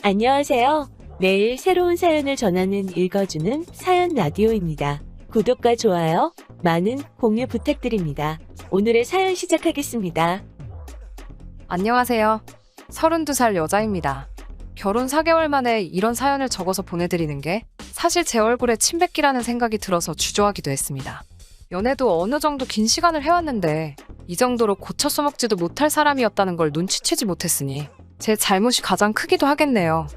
안녕하세요. 매일 새로운 사연을 전하는 읽어주는 사연 라디오입니다. 구독과 좋아요, 많은 공유 부탁드립니다. 오늘의 사연 시작하겠습니다. 안녕하세요. 32살 여자입니다. 결혼 4개월 만에 이런 사연을 적어서 보내드리는 게 사실 제 얼굴에 침 뱉기라는 생각이 들어서 주저하기도 했습니다. 연애도 어느 정도 긴 시간을 해왔는데 이 정도로 고쳐 써먹지도 못할 사람이었다는 걸 눈치채지 못했으니 제 잘못이 가장 크기도 하겠네요.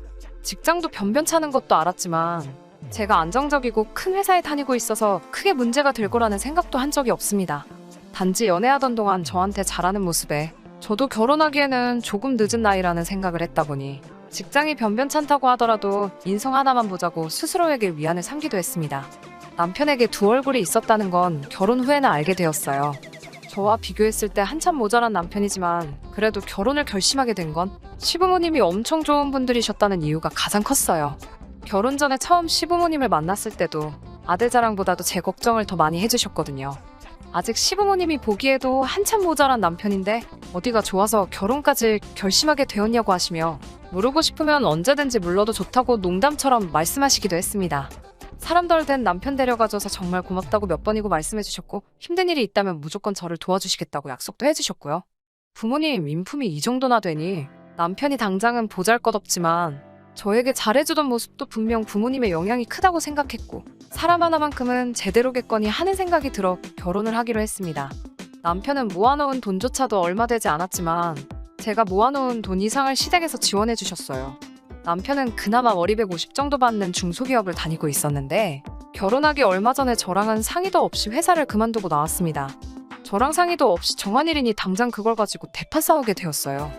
직장도 변변찮은 것도 알았지만 제가 안정적이고 큰 회사에 다니고 있어서 크게 문제가 될 거라는 생각도 한 적이 없습니다. 단지 연애하던 동안 저한테 잘하는 모습에 저도 결혼하기에는 조금 늦은 나이라는 생각을 했다 보니 직장이 변변찮다고 하더라도 인성 하나만 보자고 스스로에게 위안을 삼기도 했습니다. 남편에게 두 얼굴이 있었다는 건 결혼 후에는 알게 되었어요. 저와 비교했을 때 한참 모자란 남편이지만 그래도 결혼을 결심하게 된 건 시부모님이 엄청 좋은 분들이셨다는 이유가 가장 컸어요. 결혼 전에 처음 시부모님을 만났을 때도 아들 자랑보다도 제 걱정을 더 많이 해주셨거든요. 아직 시부모님이 보기에도 한참 모자란 남편인데 어디가 좋아서 결혼까지 결심하게 되었냐고 하시며 물어보고 싶으면 언제든지 물러도 좋다고 농담처럼 말씀하시기도 했습니다. 사람 덜 된 남편 데려가줘서 정말 고맙다고 몇 번이고 말씀해주셨고 힘든 일이 있다면 무조건 저를 도와주시겠다고 약속도 해주셨고요. 부모님 인품이 이 정도나 되니 남편이 당장은 보잘것없지만 저에게 잘해주던 모습도 분명 부모님의 영향이 크다고 생각했고 사람 하나만큼은 제대로겠거니 하는 생각이 들어 결혼을 하기로 했습니다. 남편은 모아놓은 돈조차도 얼마 되지 않았지만 제가 모아놓은 돈 이상을 시댁에서 지원해 주셨어요. 남편은 그나마 월 250 정도 받는 중소기업을 다니고 있었는데 결혼하기 얼마 전에 저랑은 상의도 없이 회사를 그만두고 나왔습니다. 저랑 상의도 없이 정한 일이니 당장 그걸 가지고 대파 싸우게 되었어요.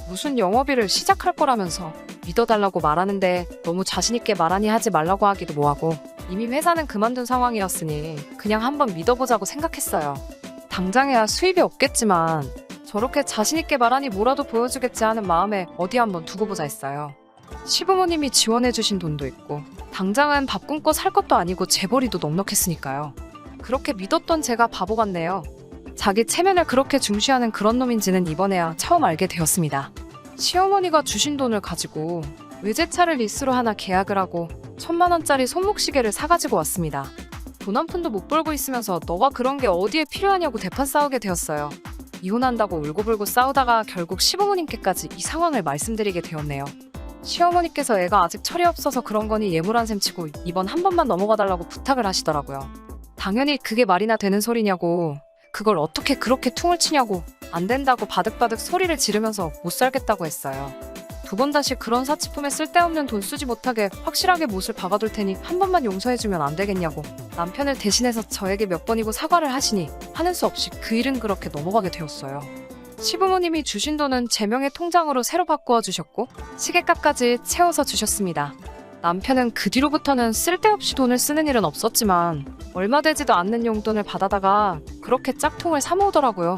무슨 영업일을 시작할 거라면서 믿어달라고 말하는데 너무 자신있게 말하니 하지 말라고 하기도 뭐하고 이미 회사는 그만둔 상황이었으니 그냥 한번 믿어보자고 생각했어요. 당장에야 수입이 없겠지만 저렇게 자신있게 말하니 뭐라도 보여주겠지 하는 마음에 어디 한번 두고 보자 했어요. 시부모님이 지원해주신 돈도 있고 당장은 밥 굶고 살 것도 아니고 재벌이도 넉넉했으니까요. 그렇게 믿었던 제가 바보 같네요. 자기 체면을 그렇게 중시하는 그런 놈인지는 이번에야 처음 알게 되었습니다. 시어머니가 주신 돈을 가지고 외제차를 리스로 하나 계약을 하고 1,000만 원짜리 손목시계를 사가지고 왔습니다. 돈 한 푼도 못 벌고 있으면서 너가 그런 게 어디에 필요하냐고 대판 싸우게 되었어요. 이혼한다고 울고불고 싸우다가 결국 시부모님께까지 이 상황을 말씀드리게 되었네요. 시어머니께서 애가 아직 철이 없어서 그런 거니 예물한 셈 치고 이번 한 번만 넘어가달라고 부탁을 하시더라고요. 당연히 그게 말이나 되는 소리냐고, 그걸 어떻게 그렇게 퉁을 치냐고, 안 된다고 바득바득 소리를 지르면서 못 살겠다고 했어요. 두 번 다시 그런 사치품에 쓸데없는 돈 쓰지 못하게 확실하게 못을 박아둘 테니 한 번만 용서해주면 안 되겠냐고 남편을 대신해서 저에게 몇 번이고 사과를 하시니 하는 수 없이 그 일은 그렇게 넘어가게 되었어요. 시부모님이 주신 돈은 제 명의 통장으로 새로 바꾸어 주셨고 시계값까지 채워서 주셨습니다. 남편은 그 뒤로부터는 쓸데없이 돈을 쓰는 일은 없었지만 얼마 되지도 않는 용돈을 받아다가 그렇게 짝퉁을 사 모으더라고요.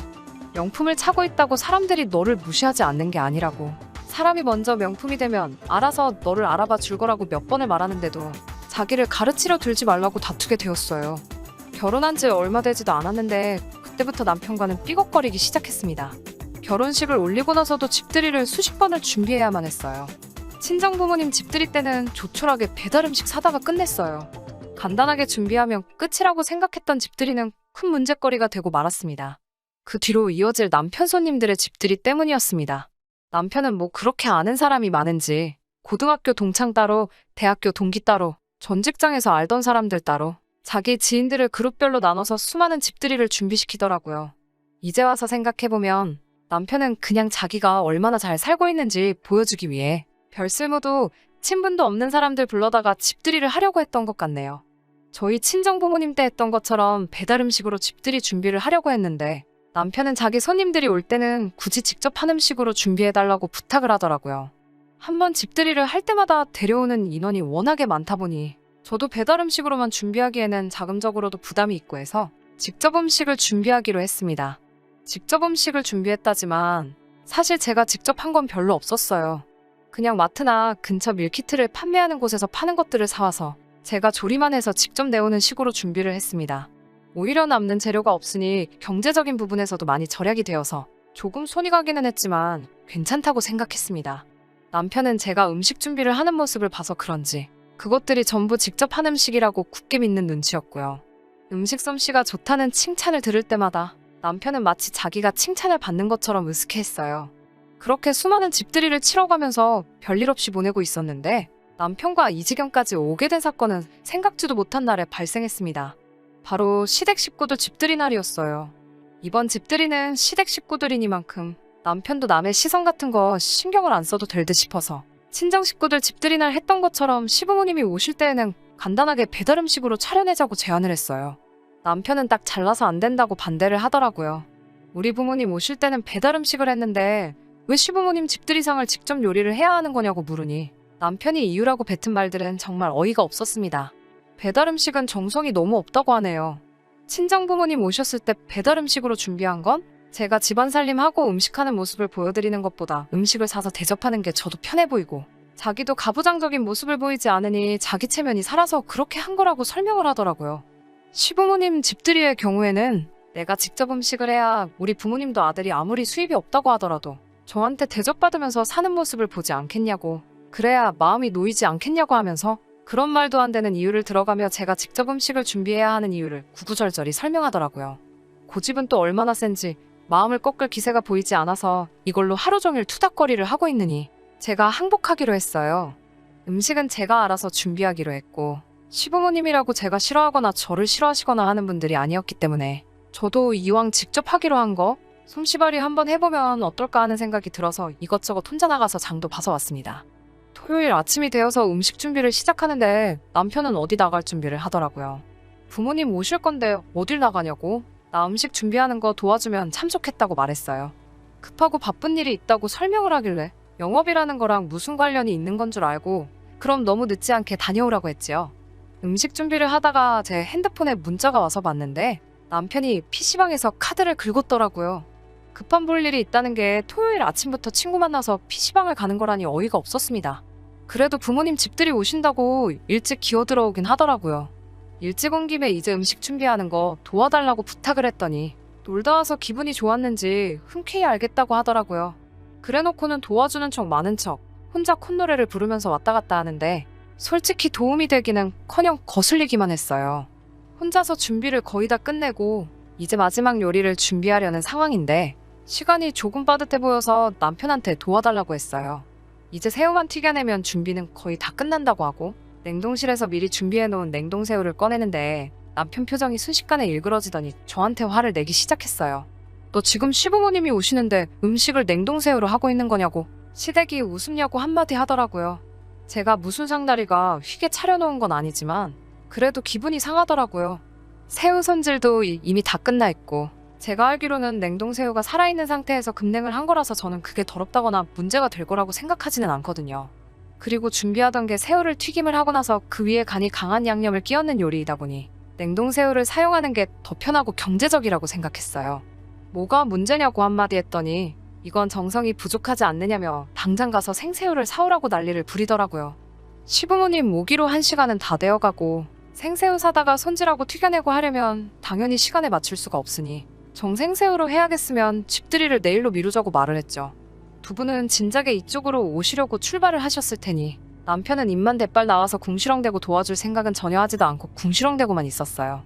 명품을 차고 있다고 사람들이 너를 무시하지 않는 게 아니라고, 사람이 먼저 명품이 되면 알아서 너를 알아봐 줄 거라고 몇 번을 말하는데도 자기를 가르치려 들지 말라고 다투게 되었어요. 결혼한 지 얼마 되지도 않았는데 그때부터 남편과는 삐걱거리기 시작했습니다. 결혼식을 올리고 나서도 집들이를 수십 번을 준비해야만 했어요. 친정부모님 집들이 때는 조촐하게 배달음식 사다가 끝냈어요. 간단하게 준비하면 끝이라고 생각했던 집들이는 큰 문제거리가 되고 말았습니다. 그 뒤로 이어질 남편 손님들의 집들이 때문이었습니다. 남편은 뭐 그렇게 아는 사람이 많은지 고등학교 동창 따로, 대학교 동기 따로, 전 직장에서 알던 사람들 따로 자기 지인들을 그룹별로 나눠서 수많은 집들이를 준비시키더라고요. 이제 와서 생각해보면 남편은 그냥 자기가 얼마나 잘 살고 있는지 보여주기 위해 별쓸모도 친분도 없는 사람들 불러다가 집들이를 하려고 했던 것 같네요. 저희 친정부모님 때 했던 것처럼 배달음식으로 집들이 준비를 하려고 했는데 남편은 자기 손님들이 올 때는 굳이 직접 한 음식으로 준비해달라고 부탁을 하더라고요. 한번 집들이를 할 때마다 데려오는 인원이 워낙에 많다 보니 저도 배달 음식으로만 준비하기에는 자금적으로도 부담이 있고 해서 직접 음식을 준비하기로 했습니다. 직접 음식을 준비했다지만 사실 제가 직접 한 건 별로 없었어요. 그냥 마트나 근처 밀키트를 판매하는 곳에서 파는 것들을 사와서 제가 조리만 해서 직접 내오는 식으로 준비를 했습니다. 오히려 남는 재료가 없으니 경제적인 부분에서도 많이 절약이 되어서 조금 손이 가기는 했지만 괜찮다고 생각했습니다. 남편은 제가 음식 준비를 하는 모습을 봐서 그런지 그것들이 전부 직접 한 음식이라고 굳게 믿는 눈치였고요. 음식 솜씨가 좋다는 칭찬을 들을 때마다 남편은 마치 자기가 칭찬을 받는 것처럼 으스케했어요. 그렇게 수많은 집들이를 치러가면서 별일 없이 보내고 있었는데 남편과 이 지경까지 오게 된 사건은 생각지도 못한 날에 발생했습니다. 바로 시댁 식구들 집들이 날이었어요. 이번 집들이는 시댁 식구들이니만큼 남편도 남의 시선 같은 거 신경을 안 써도 될 듯 싶어서 친정 식구들 집들이 날 했던 것처럼 시부모님이 오실 때에는 간단하게 배달 음식으로 차려내자고 제안을 했어요. 남편은 딱 잘라서 안 된다고 반대를 하더라고요. 우리 부모님 오실 때는 배달 음식을 했는데 왜 시부모님 집들이상을 직접 요리를 해야 하는 거냐고 물으니 남편이 이유라고 뱉은 말들은 정말 어이가 없었습니다. 배달 음식은 정성이 너무 없다고 하네요. 친정 부모님 오셨을 때 배달 음식으로 준비한 건 제가 집안 살림하고 음식하는 모습을 보여드리는 것보다 음식을 사서 대접하는 게 저도 편해 보이고 자기도 가부장적인 모습을 보이지 않으니 자기 체면이 살아서 그렇게 한 거라고 설명을 하더라고요. 시부모님 집들이의 경우에는 내가 직접 음식을 해야 우리 부모님도 아들이 아무리 수입이 없다고 하더라도 저한테 대접받으면서 사는 모습을 보지 않겠냐고, 그래야 마음이 놓이지 않겠냐고 하면서 그런 말도 안 되는 이유를 들어가며 제가 직접 음식을 준비해야 하는 이유를 구구절절히 설명하더라고요. 고집은 또 얼마나 센지 마음을 꺾을 기세가 보이지 않아서 이걸로 하루 종일 투닥거리를 하고 있느니 제가 항복하기로 했어요. 음식은 제가 알아서 준비하기로 했고 시부모님이라고 제가 싫어하거나 저를 싫어하시거나 하는 분들이 아니었기 때문에 저도 이왕 직접 하기로 한 거 솜씨발이 한번 해보면 어떨까 하는 생각이 들어서 이것저것 혼자 나가서 장도 봐서 왔습니다. 토요일 아침이 되어서 음식 준비를 시작하는데 남편은 어디 나갈 준비를 하더라고요. 부모님 오실 건데 어딜 나가냐고, 나 음식 준비하는 거 도와주면 참 좋겠다고 말했어요. 급하고 바쁜 일이 있다고 설명을 하길래 영업이라는 거랑 무슨 관련이 있는 건 줄 알고 그럼 너무 늦지 않게 다녀오라고 했지요. 음식 준비를 하다가 제 핸드폰에 문자가 와서 봤는데 남편이 PC방에서 카드를 긁었더라고요. 급한 볼 일이 있다는 게 토요일 아침부터 친구 만나서 PC방을 가는 거라니 어이가 없었습니다. 그래도 부모님 집들이 오신다고 일찍 기어들어오긴 하더라고요. 일찍 온 김에 이제 음식 준비하는 거 도와달라고 부탁을 했더니 놀다 와서 기분이 좋았는지 흔쾌히 알겠다고 하더라고요. 그래놓고는 도와주는 척 많은 척 혼자 콧노래를 부르면서 왔다 갔다 하는데 솔직히 도움이 되기는커녕 거슬리기만 했어요. 혼자서 준비를 거의 다 끝내고 이제 마지막 요리를 준비하려는 상황인데 시간이 조금 빠듯해 보여서 남편한테 도와달라고 했어요. 이제 새우만 튀겨내면 준비는 거의 다 끝난다고 하고 냉동실에서 미리 준비해놓은 냉동새우를 꺼내는데 남편 표정이 순식간에 일그러지더니 저한테 화를 내기 시작했어요. 너 지금 시부모님이 오시는데 음식을 냉동새우로 하고 있는 거냐고, 시댁이 웃음냐고 한마디 하더라고요. 제가 무슨 상다리가 휘게 차려놓은 건 아니지만 그래도 기분이 상하더라고요. 새우 손질도 이미 다 끝나 있고 제가 알기로는 냉동새우가 살아있는 상태에서 급냉을 한 거라서 저는 그게 더럽다거나 문제가 될 거라고 생각하지는 않거든요. 그리고 준비하던 게 새우를 튀김을 하고 나서 그 위에 간이 강한 양념을 끼얹는 요리이다 보니 냉동새우를 사용하는 게 더 편하고 경제적이라고 생각했어요. 뭐가 문제냐고 한마디 했더니 이건 정성이 부족하지 않느냐며 당장 가서 생새우를 사오라고 난리를 부리더라고요. 시부모님 오기로 1시간은 다 되어가고 생새우 사다가 손질하고 튀겨내고 하려면 당연히 시간에 맞출 수가 없으니 정생새우로 해야겠으면 집들이를 내일로 미루자고 말을 했죠. 두 분은 진작에 이쪽으로 오시려고 출발을 하셨을 테니 남편은 입만 대빨 나와서 궁시렁대고 도와줄 생각은 전혀 하지도 않고 궁시렁대고만 있었어요.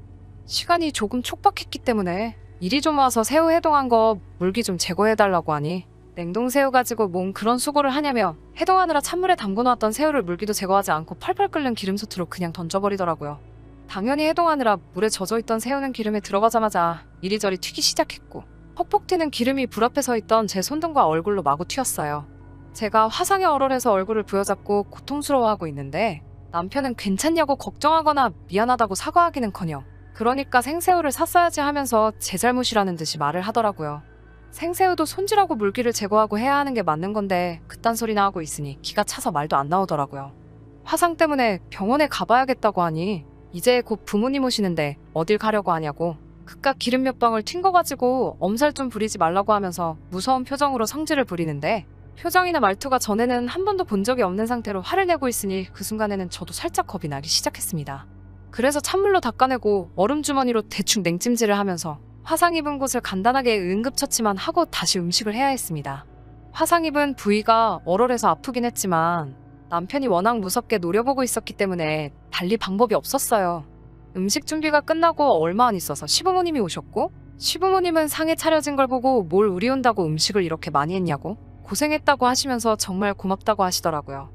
시간이 조금 촉박했기 때문에 일이 좀 와서 새우 해동한 거 물기 좀 제거해달라고 하니 냉동새우 가지고 뭔 그런 수고를 하냐며 해동하느라 찬물에 담궈놓았던 새우를 물기도 제거하지 않고 펄펄 끓는 기름솥으로 그냥 던져버리더라고요. 당연히 해동하느라 물에 젖어있던 새우는 기름에 들어가자마자 이리저리 튀기 시작했고 퍽퍽 튀는 기름이 불 앞에 서 있던 제 손등과 얼굴로 마구 튀었어요. 제가 화상에 얼얼해서 얼굴을 부여잡고 고통스러워하고 있는데 남편은 괜찮냐고 걱정하거나 미안하다고 사과하기는커녕 그러니까 생새우를 샀어야지 하면서 제 잘못이라는 듯이 말을 하더라고요. 생새우도 손질하고 물기를 제거하고 해야 하는 게 맞는 건데 그딴 소리나 하고 있으니 기가 차서 말도 안 나오더라고요. 화상 때문에 병원에 가봐야겠다고 하니 이제 곧 부모님 오시는데 어딜 가려고 하냐고 그깟 기름 몇 방울 튄 거 가지고 엄살 좀 부리지 말라고 하면서 무서운 표정으로 성질을 부리는데 표정이나 말투가 전에는 한 번도 본 적이 없는 상태로 화를 내고 있으니 그 순간에는 저도 살짝 겁이 나기 시작했습니다. 그래서 찬물로 닦아내고 얼음 주머니로 대충 냉찜질을 하면서 화상 입은 곳을 간단하게 응급처치만 하고 다시 음식을 해야 했습니다. 화상 입은 부위가 얼얼해서 아프긴 했지만 남편이 워낙 무섭게 노려보고 있었기 때문에 달리 방법이 없었어요. 음식 준비가 끝나고 얼마 안 있어서 시부모님이 오셨고, 시부모님은 상에 차려진 걸 보고 뭘 우리 온다고 음식을 이렇게 많이 했냐고 고생했다고 하시면서 정말 고맙다고 하시더라고요.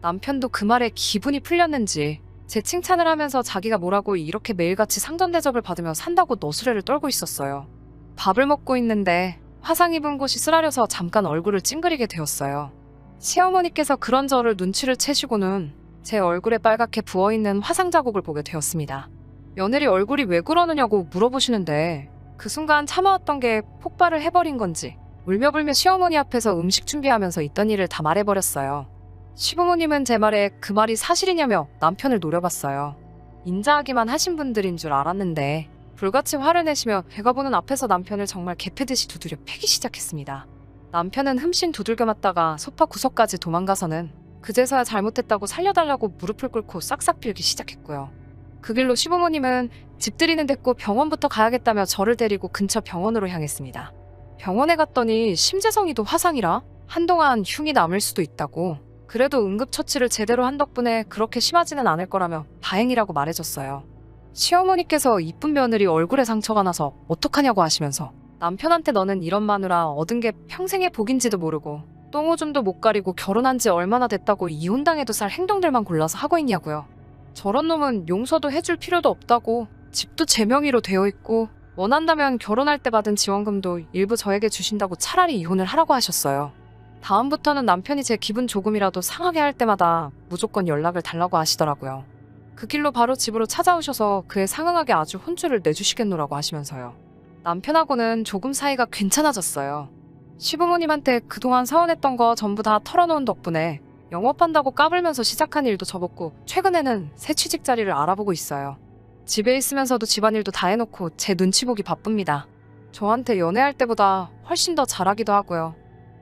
남편도 그 말에 기분이 풀렸는지 제 칭찬을 하면서 자기가 뭐라고 이렇게 매일같이 상전 대접을 받으며 산다고 너스레를 떨고 있었어요. 밥을 먹고 있는데 화상 입은 곳이 쓰라려서 잠깐 얼굴을 찡그리게 되었어요. 시어머니께서 그런 저를 눈치를 채시고는 제 얼굴에 빨갛게 부어있는 화상 자국을 보게 되었습니다. 며느리 얼굴이 왜 그러느냐고 물어보시는데 그 순간 참아왔던 게 폭발을 해버린 건지 울며불며 시어머니 앞에서 음식 준비하면서 있던 일을 다 말해버렸어요. 시부모님은 제 말에 그 말이 사실이냐며 남편을 노려봤어요. 인자하기만 하신 분들인 줄 알았는데 불같이 화를 내시며 제가 보는 앞에서 남편을 정말 개패듯이 두드려 패기 시작했습니다. 남편은 흠씬 두들겨 맞다가 소파 구석까지 도망가서는 그제서야 잘못했다고 살려달라고 무릎을 꿇고 싹싹 빌기 시작했고요. 그 길로 시부모님은 집들이는 됐고 병원부터 가야겠다며 저를 데리고 근처 병원으로 향했습니다. 병원에 갔더니 심재성이도 화상이라 한동안 흉이 남을 수도 있다고, 그래도 응급처치를 제대로 한 덕분에 그렇게 심하지는 않을 거라며 다행이라고 말해줬어요. 시어머니께서 이쁜 며느리 얼굴에 상처가 나서 어떡하냐고 하시면서 남편한테 너는 이런 마누라 얻은 게 평생의 복인지도 모르고 똥오줌도 못 가리고 결혼한 지 얼마나 됐다고 이혼당해도 살 행동들만 골라서 하고 있냐고요. 저런 놈은 용서도 해줄 필요도 없다고, 집도 제 명의로 되어 있고 원한다면 결혼할 때 받은 지원금도 일부 저에게 주신다고 차라리 이혼을 하라고 하셨어요. 다음부터는 남편이 제 기분 조금이라도 상하게 할 때마다 무조건 연락을 달라고 하시더라고요. 그 길로 바로 집으로 찾아오셔서 그에 상응하게 아주 혼쭐을 내주시겠노라고 하시면서요. 남편하고는 조금 사이가 괜찮아졌어요. 시부모님한테 그동안 서운했던 거 전부 다 털어놓은 덕분에 영업한다고 까불면서 시작한 일도 접었고 최근에는 새 취직 자리를 알아보고 있어요. 집에 있으면서도 집안일도 다 해놓고 제 눈치 보기 바쁩니다. 저한테 연애할 때보다 훨씬 더 잘하기도 하고요.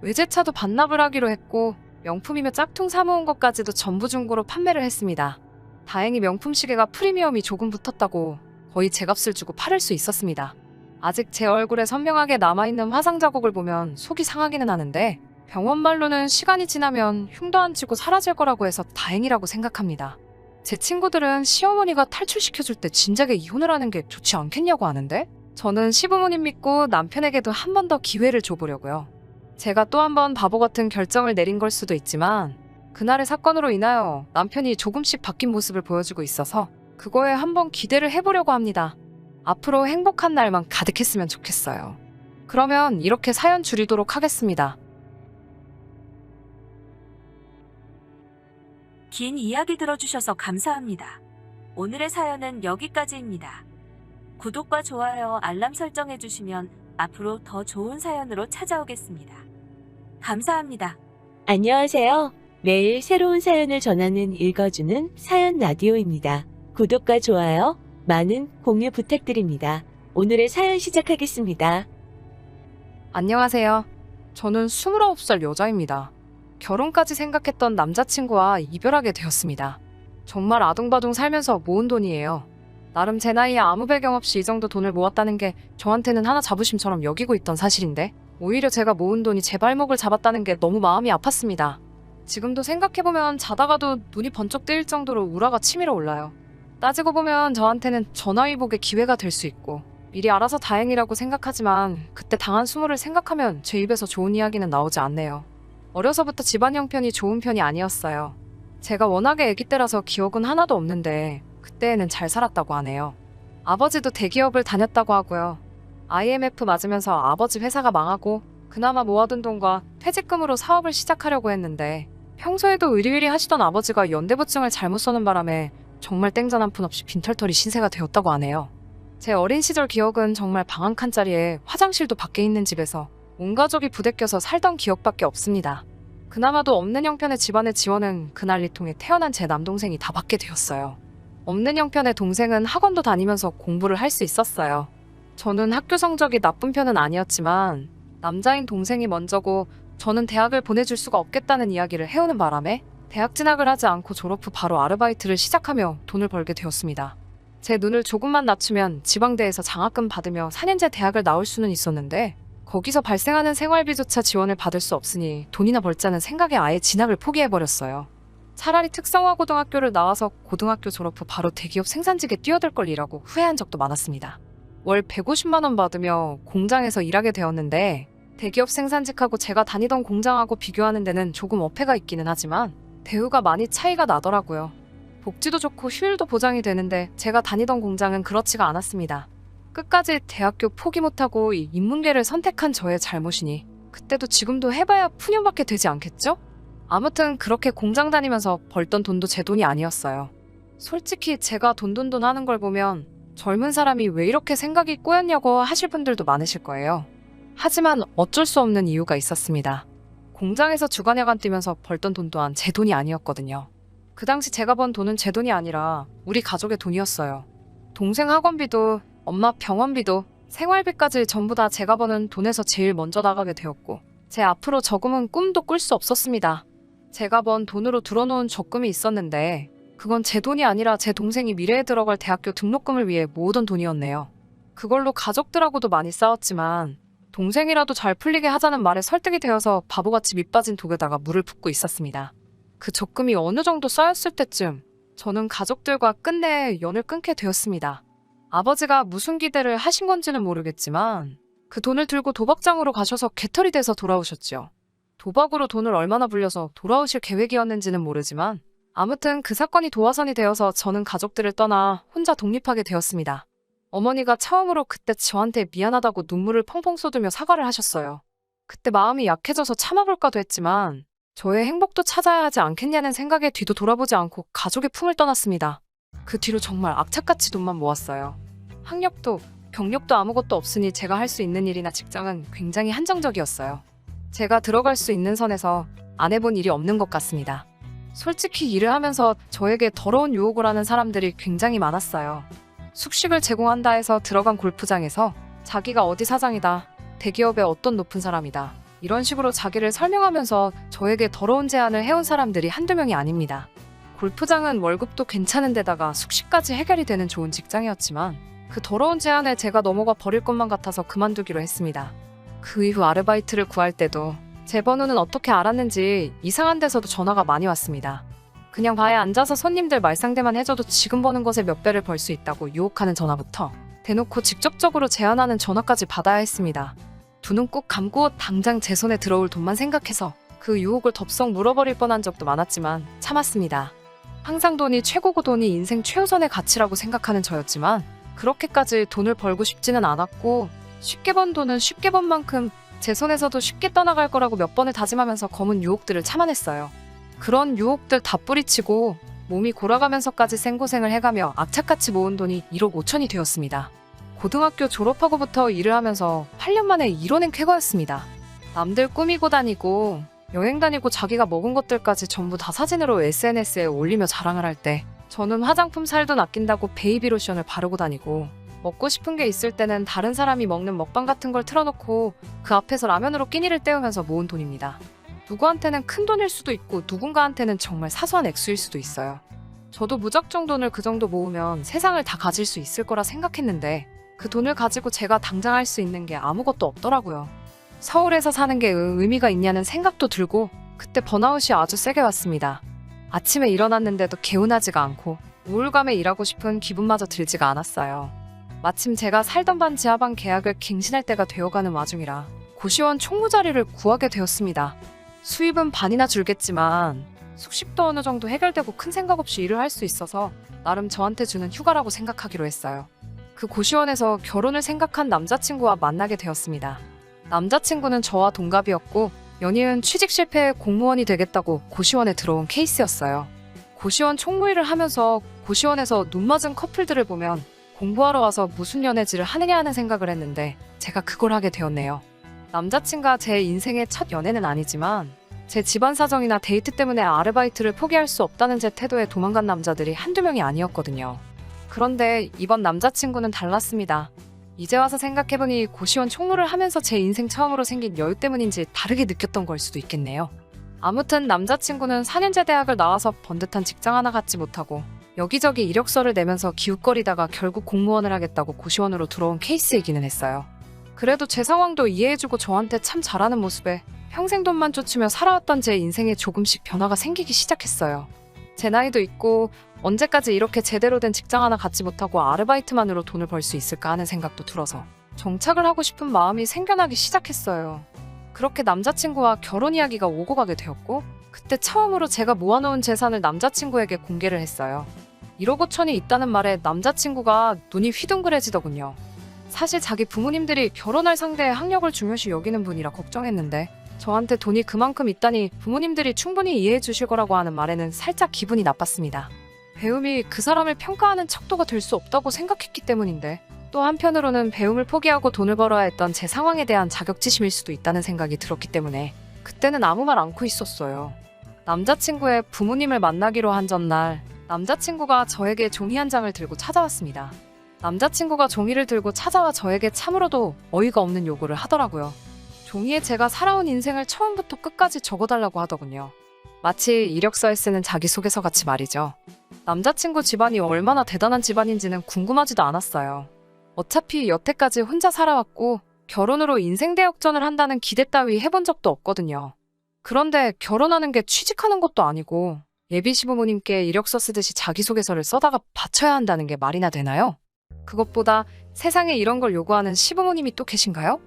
외제차도 반납을 하기로 했고 명품이며 짝퉁 사모은 것까지도 전부 중고로 판매를 했습니다. 다행히 명품 시계가 프리미엄이 조금 붙었다고 거의 제 값을 주고 팔을 수 있었습니다. 아직 제 얼굴에 선명하게 남아있는 화상 자국을 보면 속이 상하기는 하는데 병원 말로는 시간이 지나면 흉도 안 치고 사라질 거라고 해서 다행이라고 생각합니다. 제 친구들은 시어머니가 탈출시켜줄 때 진작에 이혼을 하는 게 좋지 않겠냐고 하는데 저는 시부모님 믿고 남편에게도 한 번 더 기회를 줘보려고요. 제가 또 한 번 바보 같은 결정을 내린 걸 수도 있지만 그날의 사건으로 인하여 남편이 조금씩 바뀐 모습을 보여주고 있어서 그거에 한번 기대를 해보려고 합니다. 앞으로 행복한 날만 가득했으면 좋겠어요. 그러면 이렇게 사연 줄이도록 하겠습니다. 긴 이야기 들어주셔서 감사합니다. 오늘의 사연은 여기까지입니다. 구독과 좋아요, 알람 설정해주시면 앞으로 더 좋은 사연으로 찾아오겠습니다. 감사합니다. 안녕하세요. 매일 새로운 사연을 전하는 읽어주는 사연 라디오입니다. 구독과 좋아요, 많은 공유 부탁드립니다. 오늘의 사연 시작하겠습니다. 안녕하세요. 저는 29살 여자입니다. 결혼까지 생각했던 남자친구와 이별하게 되었습니다. 정말 아둥바둥 살면서 모은 돈이에요. 나름 제 나이에 아무 배경 없이 이 정도 돈을 모았다는 게 저한테는 하나 자부심처럼 여기고 있던 사실인데 오히려 제가 모은 돈이 제 발목을 잡았다는 게 너무 마음이 아팠습니다. 지금도 생각해보면 자다가도 눈이 번쩍 뜨일 정도로 우라가 치밀어 올라요. 따지고 보면 저한테는 전화위복의 기회가 될 수 있고 미리 알아서 다행이라고 생각하지만 그때 당한 수모를 생각하면 제 입에서 좋은 이야기는 나오지 않네요. 어려서부터 집안 형편이 좋은 편이 아니었어요. 제가 워낙에 아기 때라서 기억은 하나도 없는데 그때에는 잘 살았다고 하네요. 아버지도 대기업을 다녔다고 하고요. IMF 맞으면서 아버지 회사가 망하고 그나마 모아둔 돈과 퇴직금으로 사업을 시작하려고 했는데 평소에도 의리의리 하시던 아버지가 연대보증을 잘못 써는 바람에 정말 땡전 한 푼 없이 빈털터리 신세가 되었다고 하네요. 제 어린 시절 기억은 정말 방 한 칸짜리에 화장실도 밖에 있는 집에서 온 가족이 부대껴서 살던 기억밖에 없습니다. 그나마도 없는 형편의 집안의 지원은 그날 이 통해 태어난 제 남동생이 다 받게 되었어요. 없는 형편의 동생은 학원도 다니면서 공부를 할 수 있었어요. 저는 학교 성적이 나쁜 편은 아니었지만 남자인 동생이 먼저고 저는 대학을 보내줄 수가 없겠다는 이야기를 해오는 바람에 대학 진학을 하지 않고 졸업 후 바로 아르바이트를 시작하며 돈을 벌게 되었습니다. 제 눈을 조금만 낮추면 지방대에서 장학금 받으며 4년제 대학을 나올 수는 있었는데 거기서 발생하는 생활비조차 지원을 받을 수 없으니 돈이나 벌자는 생각에 아예 진학을 포기해버렸어요. 차라리 특성화 고등학교를 나와서 고등학교 졸업 후 바로 대기업 생산직에 뛰어들 걸 일하고 후회한 적도 많았습니다. 월 150만 원 받으며 공장에서 일하게 되었는데 대기업 생산직하고 제가 다니던 공장하고 비교하는 데는 조금 어폐가 있기는 하지만 대우가 많이 차이가 나더라고요. 복지도 좋고 휴일도 보장이 되는데 제가 다니던 공장은 그렇지가 않았습니다. 끝까지 대학교 포기 못하고 이 인문계를 선택한 저의 잘못이니 그때도 지금도 해봐야 푸념밖에 되지 않겠죠? 아무튼 그렇게 공장 다니면서 벌던 돈도 제 돈이 아니었어요. 솔직히 제가 돈 하는 걸 보면 젊은 사람이 왜 이렇게 생각이 꼬였냐고 하실 분들도 많으실 거예요. 하지만 어쩔 수 없는 이유가 있었습니다. 공장에서 주간야간 뛰면서 벌던 돈 또한 제 돈이 아니었거든요. 그 당시 제가 번 돈은 제 돈이 아니라 우리 가족의 돈이었어요. 동생 학원비도 엄마 병원비도 생활비까지 전부 다 제가 버는 돈에서 제일 먼저 나가게 되었고 제 앞으로 저금은 꿈도 꿀 수 없었습니다. 제가 번 돈으로 들어놓은 적금이 있었는데 그건 제 돈이 아니라 제 동생이 미래에 들어갈 대학교 등록금을 위해 모으던 돈이었네요. 그걸로 가족들하고도 많이 싸웠지만 동생이라도 잘 풀리게 하자는 말에 설득이 되어서 바보같이 밑빠진 독에다가 물을 붓고 있었습니다. 그 적금이 어느 정도 쌓였을 때쯤 저는 가족들과 끝내 연을 끊게 되었습니다. 아버지가 무슨 기대를 하신 건지는 모르겠지만 그 돈을 들고 도박장으로 가셔서 개털이 돼서 돌아오셨죠. 도박으로 돈을 얼마나 불려서 돌아오실 계획이었는지는 모르지만 아무튼 그 사건이 도화선이 되어서 저는 가족들을 떠나 혼자 독립하게 되었습니다. 어머니가 처음으로 그때 저한테 미안하다고 눈물을 펑펑 쏟으며 사과를 하셨어요. 그때 마음이 약해져서 참아볼까도 했지만 저의 행복도 찾아야 하지 않겠냐는 생각에 뒤도 돌아보지 않고 가족의 품을 떠났습니다. 그 뒤로 정말 악착같이 돈만 모았어요. 학력도 경력도 아무것도 없으니 제가 할 수 있는 일이나 직장은 굉장히 한정적이었어요. 제가 들어갈 수 있는 선에서 안 해본 일이 없는 것 같습니다. 솔직히 일을 하면서 저에게 더러운 유혹을 하는 사람들이 굉장히 많았어요. 숙식을 제공한다 해서 들어간 골프장에서 자기가 어디 사장이다, 대기업의 어떤 높은 사람이다 이런 식으로 자기를 설명하면서 저에게 더러운 제안을 해온 사람들이 한두 명이 아닙니다. 골프장은 월급도 괜찮은 데다가 숙식까지 해결이 되는 좋은 직장이었지만 그 더러운 제안에 제가 넘어가 버릴 것만 같아서 그만두기로 했습니다. 그 이후 아르바이트를 구할 때도 제 번호는 어떻게 알았는지 이상한 데서도 전화가 많이 왔습니다. 그냥 바에 앉아서 손님들 말상대만 해줘도 지금 버는 것에 몇 배를 벌 수 있다고 유혹하는 전화부터 대놓고 직접적으로 제안하는 전화까지 받아야 했습니다. 두 눈 꼭 감고 당장 제 손에 들어올 돈만 생각해서 그 유혹을 덥석 물어버릴 뻔한 적도 많았지만 참았습니다. 항상 돈이 최고고 돈이 인생 최우선의 가치라고 생각하는 저였지만 그렇게까지 돈을 벌고 싶지는 않았고 쉽게 번 돈은 쉽게 번 만큼 제 손에서도 쉽게 떠나갈 거라고 몇 번을 다짐하면서 검은 유혹들을 참아냈어요. 그런 유혹들 다 뿌리치고 몸이 골아가면서까지 생고생을 해가며 악착같이 모은 돈이 1억 5천이 되었습니다. 고등학교 졸업하고부터 일을 하면서 8년 만에 이뤄낸 쾌거였습니다. 남들 꾸미고 다니고 여행 다니고 자기가 먹은 것들까지 전부 다 사진으로 SNS에 올리며 자랑을 할 때 저는 화장품 살도 아낀다고 베이비 로션을 바르고 다니고 먹고 싶은 게 있을 때는 다른 사람이 먹는 먹방 같은 걸 틀어놓고 그 앞에서 라면으로 끼니를 때우면서 모은 돈입니다. 누구한테는 큰 돈일 수도 있고 누군가한테는 정말 사소한 액수일 수도 있어요. 저도 무작정 돈을 그 정도 모으면 세상을 다 가질 수 있을 거라 생각했는데 그 돈을 가지고 제가 당장 할 수 있는 게 아무것도 없더라고요. 서울에서 사는 게 의미가 있냐는 생각도 들고 그때 번아웃이 아주 세게 왔습니다. 아침에 일어났는데도 개운하지가 않고 우울감에 일하고 싶은 기분마저 들지가 않았어요. 마침 제가 살던 반 지하방 계약을 갱신할 때가 되어가는 와중이라 고시원 총무 자리를 구하게 되었습니다. 수입은 반이나 줄겠지만 숙식도 어느 정도 해결되고 큰 생각 없이 일을 할 수 있어서 나름 저한테 주는 휴가라고 생각하기로 했어요. 그 고시원에서 결혼을 생각한 남자친구와 만나게 되었습니다. 남자친구는 저와 동갑이었고 연이은 취직 실패해 공무원이 되겠다고 고시원에 들어온 케이스였어요. 고시원 총무일을 하면서 고시원에서 눈 맞은 커플들을 보면 공부하러 와서 무슨 연애질을 하느냐 하는 생각을 했는데 제가 그걸 하게 되었네요. 남자친구가 제 인생의 첫 연애는 아니지만 제 집안 사정이나 데이트 때문에 아르바이트를 포기할 수 없다는 제 태도에 도망간 남자들이 한두 명이 아니었거든요. 그런데 이번 남자친구는 달랐습니다. 이제 와서 생각해보니 고시원 총무를 하면서 제 인생 처음으로 생긴 여유 때문인지 다르게 느꼈던 걸 수도 있겠네요. 아무튼 남자친구는 4년제 대학을 나와서 번듯한 직장 하나 갖지 못하고 여기저기 이력서를 내면서 기웃거리다가 결국 공무원을 하겠다고 고시원으로 들어온 케이스이기는 했어요. 그래도 제 상황도 이해해주고 저한테 참 잘하는 모습에 평생 돈만 쫓으며 살아왔던 제 인생에 조금씩 변화가 생기기 시작했어요. 제 나이도 있고 언제까지 이렇게 제대로 된 직장 하나 갖지 못하고 아르바이트만으로 돈을 벌 수 있을까 하는 생각도 들어서 정착을 하고 싶은 마음이 생겨나기 시작했어요. 그렇게 남자친구와 결혼 이야기가 오고 가게 되었고 그때 처음으로 제가 모아놓은 재산을 남자친구에게 공개를 했어요. 1억 5천이 있다는 말에 남자친구가 눈이 휘둥그레지더군요. 사실 자기 부모님들이 결혼할 상대의 학력을 중요시 여기는 분이라 걱정했는데 저한테 돈이 그만큼 있다니 부모님들이 충분히 이해해 주실 거라고 하는 말에는 살짝 기분이 나빴습니다. 배움이 그 사람을 평가하는 척도가 될 수 없다고 생각했기 때문인데 또 한편으로는 배움을 포기하고 돈을 벌어야 했던 제 상황에 대한 자격지심일 수도 있다는 생각이 들었기 때문에 그때는 아무 말 않고 있었어요. 남자친구의 부모님을 만나기로 한 전날 남자친구가 저에게 종이 한 장을 들고 찾아왔습니다. 남자친구가 종이를 들고 찾아와 저에게 참으로도 어이가 없는 요구를 하더라고요. 종이에 제가 살아온 인생을 처음부터 끝까지 적어달라고 하더군요. 마치 이력서에 쓰는 자기소개서 같이 말이죠. 남자친구 집안이 얼마나 대단한 집안인지는 궁금하지도 않았어요. 어차피 여태까지 혼자 살아왔고 결혼으로 인생 대역전을 한다는 기대 따위 해본 적도 없거든요. 그런데 결혼하는 게 취직하는 것도 아니고 예비 시부모님께 이력서 쓰듯이 자기소개서를 써다가 바쳐야 한다는 게 말이나 되나요? 그것보다 세상에 이런 걸 요구하는 시부모님이 또 계신가요?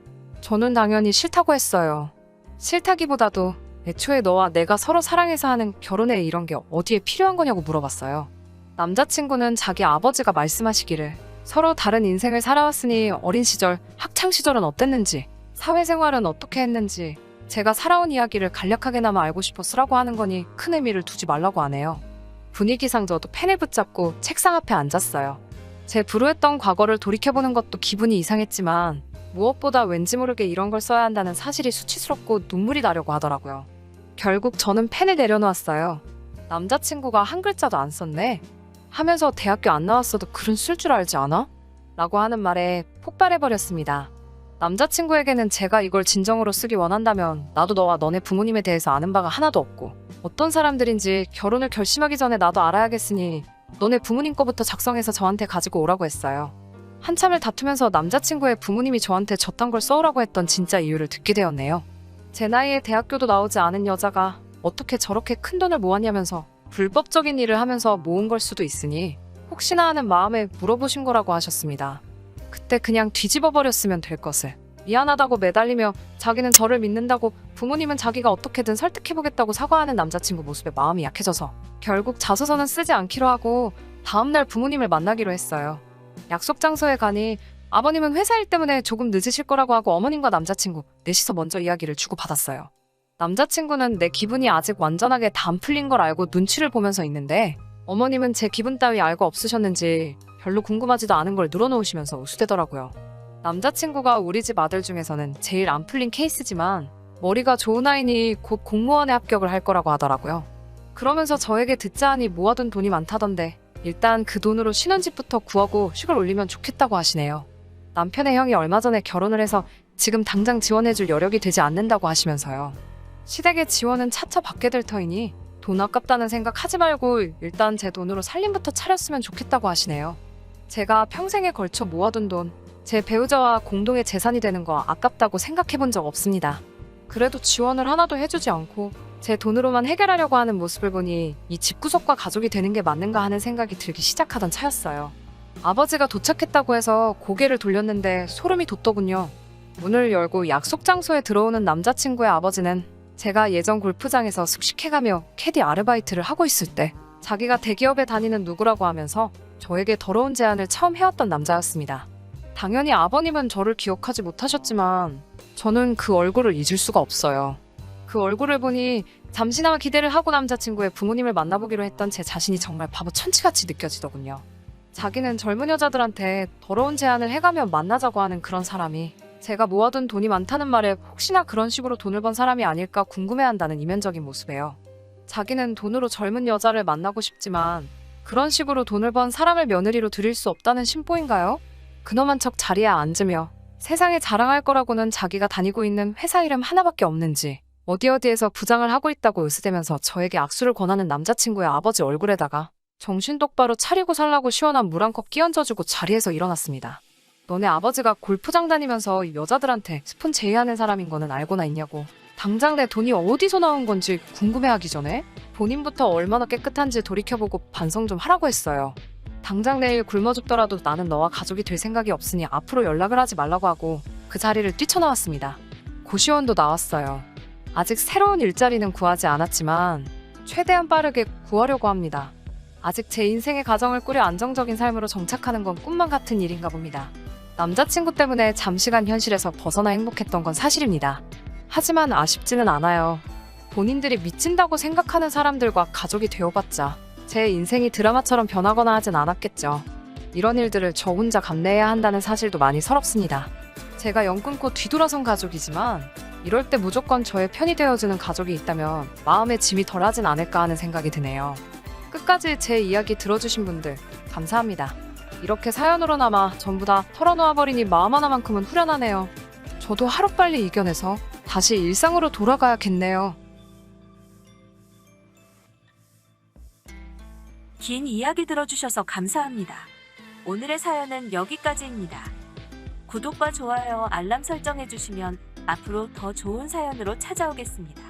저는 당연히 싫다고 했어요. 싫다기보다도 애초에 너와 내가 서로 사랑해서 하는 결혼에 이런 게 어디에 필요한 거냐고 물어봤어요. 남자친구는 자기 아버지가 말씀하시기를 서로 다른 인생을 살아왔으니 어린 시절, 학창시절은 어땠는지, 사회생활은 어떻게 했는지 제가 살아온 이야기를 간략하게나마 알고 싶어 쓰라고 하는 거니 큰 의미를 두지 말라고 하네요. 분위기상 저도 펜을 붙잡고 책상 앞에 앉았어요. 제 불우했던 과거를 돌이켜보는 것도 기분이 이상했지만 무엇보다 왠지 모르게 이런 걸 써야 한다는 사실이 수치스럽고 눈물이 나려고 하더라고요. 결국 저는 펜을 내려놓았어요. 남자친구가 한 글자도 안 썼네 하면서 대학교 안 나왔어도 글은 쓸 줄 알지 않아? 라고 하는 말에 폭발해버렸습니다. 남자친구에게는 제가 이걸 진정으로 쓰기 원한다면 나도 너와 너네 부모님에 대해서 아는 바가 하나도 없고 어떤 사람들인지 결혼을 결심하기 전에 나도 알아야겠으니 너네 부모님 거부터 작성해서 저한테 가지고 오라고 했어요. 한참을 다투면서 남자친구의 부모님이 저한테 저딴 걸 써오라고 했던 진짜 이유를 듣게 되었네요. 제 나이에 대학교도 나오지 않은 여자가 어떻게 저렇게 큰 돈을 모았냐면서 불법적인 일을 하면서 모은 걸 수도 있으니 혹시나 하는 마음에 물어보신 거라고 하셨습니다. 그때 그냥 뒤집어 버렸으면 될 것을 미안하다고 매달리며 자기는 저를 믿는다고 부모님은 자기가 어떻게든 설득해보겠다고 사과하는 남자친구 모습에 마음이 약해져서 결국 자소서는 쓰지 않기로 하고 다음날 부모님을 만나기로 했어요. 약속 장소에 가니 아버님은 회사 일 때문에 조금 늦으실 거라고 하고 어머님과 남자친구 넷이서 먼저 이야기를 주고받았어요. 남자친구는 내 기분이 아직 완전하게 다 안 풀린 걸 알고 눈치를 보면서 있는데 어머님은 제 기분 따위 알고 없으셨는지 별로 궁금하지도 않은 걸 늘어놓으시면서 우스대더라고요. 남자친구가 우리 집 아들 중에서는 제일 안 풀린 케이스지만 머리가 좋은 아이니 곧 공무원에 합격을 할 거라고 하더라고요. 그러면서 저에게 듣자 하니 모아둔 돈이 많다던데 일단 그 돈으로 신혼집부터 구하고 식을 올리면 좋겠다고 하시네요. 남편의 형이 얼마 전에 결혼을 해서 지금 당장 지원해줄 여력이 되지 않는다고 하시면서요. 시댁의 지원은 차차 받게 될 터이니 돈 아깝다는 생각 하지 말고 일단 제 돈으로 살림부터 차렸으면 좋겠다고 하시네요. 제가 평생에 걸쳐 모아둔 돈, 제 배우자와 공동의 재산이 되는 거 아깝다고 생각해 본 적 없습니다. 그래도 지원을 하나도 해주지 않고 제 돈으로만 해결하려고 하는 모습을 보니 이 집구석과 가족이 되는 게 맞는가 하는 생각이 들기 시작하던 차였어요. 아버지가 도착했다고 해서 고개를 돌렸는데 소름이 돋더군요. 문을 열고 약속 장소에 들어오는 남자친구의 아버지는 제가 예전 골프장에서 숙식해가며 캐디 아르바이트를 하고 있을 때 자기가 대기업에 다니는 누구라고 하면서 저에게 더러운 제안을 처음 해왔던 남자였습니다. 당연히 아버님은 저를 기억하지 못하셨지만 저는 그 얼굴을 잊을 수가 없어요. 그 얼굴을 보니 잠시나마 기대를 하고 남자친구의 부모님을 만나보기로 했던 제 자신이 정말 바보 천치같이 느껴지더군요. 자기는 젊은 여자들한테 더러운 제안을 해가며 만나자고 하는 그런 사람이 제가 모아둔 돈이 많다는 말에 혹시나 그런 식으로 돈을 번 사람이 아닐까 궁금해한다는 이면적인 모습이에요. 자기는 돈으로 젊은 여자를 만나고 싶지만 그런 식으로 돈을 번 사람을 며느리로 들일 수 없다는 심보인가요? 근엄한 척 자리에 앉으며 세상에 자랑할 거라고는 자기가 다니고 있는 회사 이름 하나밖에 없는지 어디에서 부장을 하고 있다고 으스대면서 저에게 악수를 권하는 남자친구의 아버지 얼굴에다가 정신 똑바로 차리고 살라고 시원한 물 한 컵 끼얹어주고 자리에서 일어났습니다. 너네 아버지가 골프장 다니면서 여자들한테 스폰 제의하는 사람인 거는 알고나 있냐고. 당장 내 돈이 어디서 나온 건지 궁금해하기 전에 본인부터 얼마나 깨끗한지 돌이켜보고 반성 좀 하라고 했어요. 당장 내일 굶어 죽더라도 나는 너와 가족이 될 생각이 없으니 앞으로 연락을 하지 말라고 하고 그 자리를 뛰쳐나왔습니다. 고시원도 나왔어요. 아직 새로운 일자리는 구하지 않았지만 최대한 빠르게 구하려고 합니다. 아직 제 인생의 가정을 꾸려 안정적인 삶으로 정착하는 건 꿈만 같은 일인가 봅니다. 남자친구 때문에 잠시간 현실에서 벗어나 행복했던 건 사실입니다. 하지만 아쉽지는 않아요. 본인들이 미친다고 생각하는 사람들과 가족이 되어봤자 제 인생이 드라마처럼 변하거나 하진 않았겠죠. 이런 일들을 저 혼자 감내해야 한다는 사실도 많이 서럽습니다. 제가 연 끊고 뒤돌아선 가족이지만 이럴 때 무조건 저의 편이 되어주는 가족이 있다면 마음의 짐이 덜하진 않을까 하는 생각이 드네요. 끝까지 제 이야기 들어주신 분들 감사합니다. 이렇게 사연으로나마 전부 다 털어놓아버리니 마음 하나만큼은 후련하네요. 저도 하루빨리 이겨내서 다시 일상으로 돌아가야겠네요. 긴 이야기 들어주셔서 감사합니다. 오늘의 사연은 여기까지입니다. 구독과 좋아요, 알람 설정해주시면 앞으로 더 좋은 사연으로 찾아오겠습니다.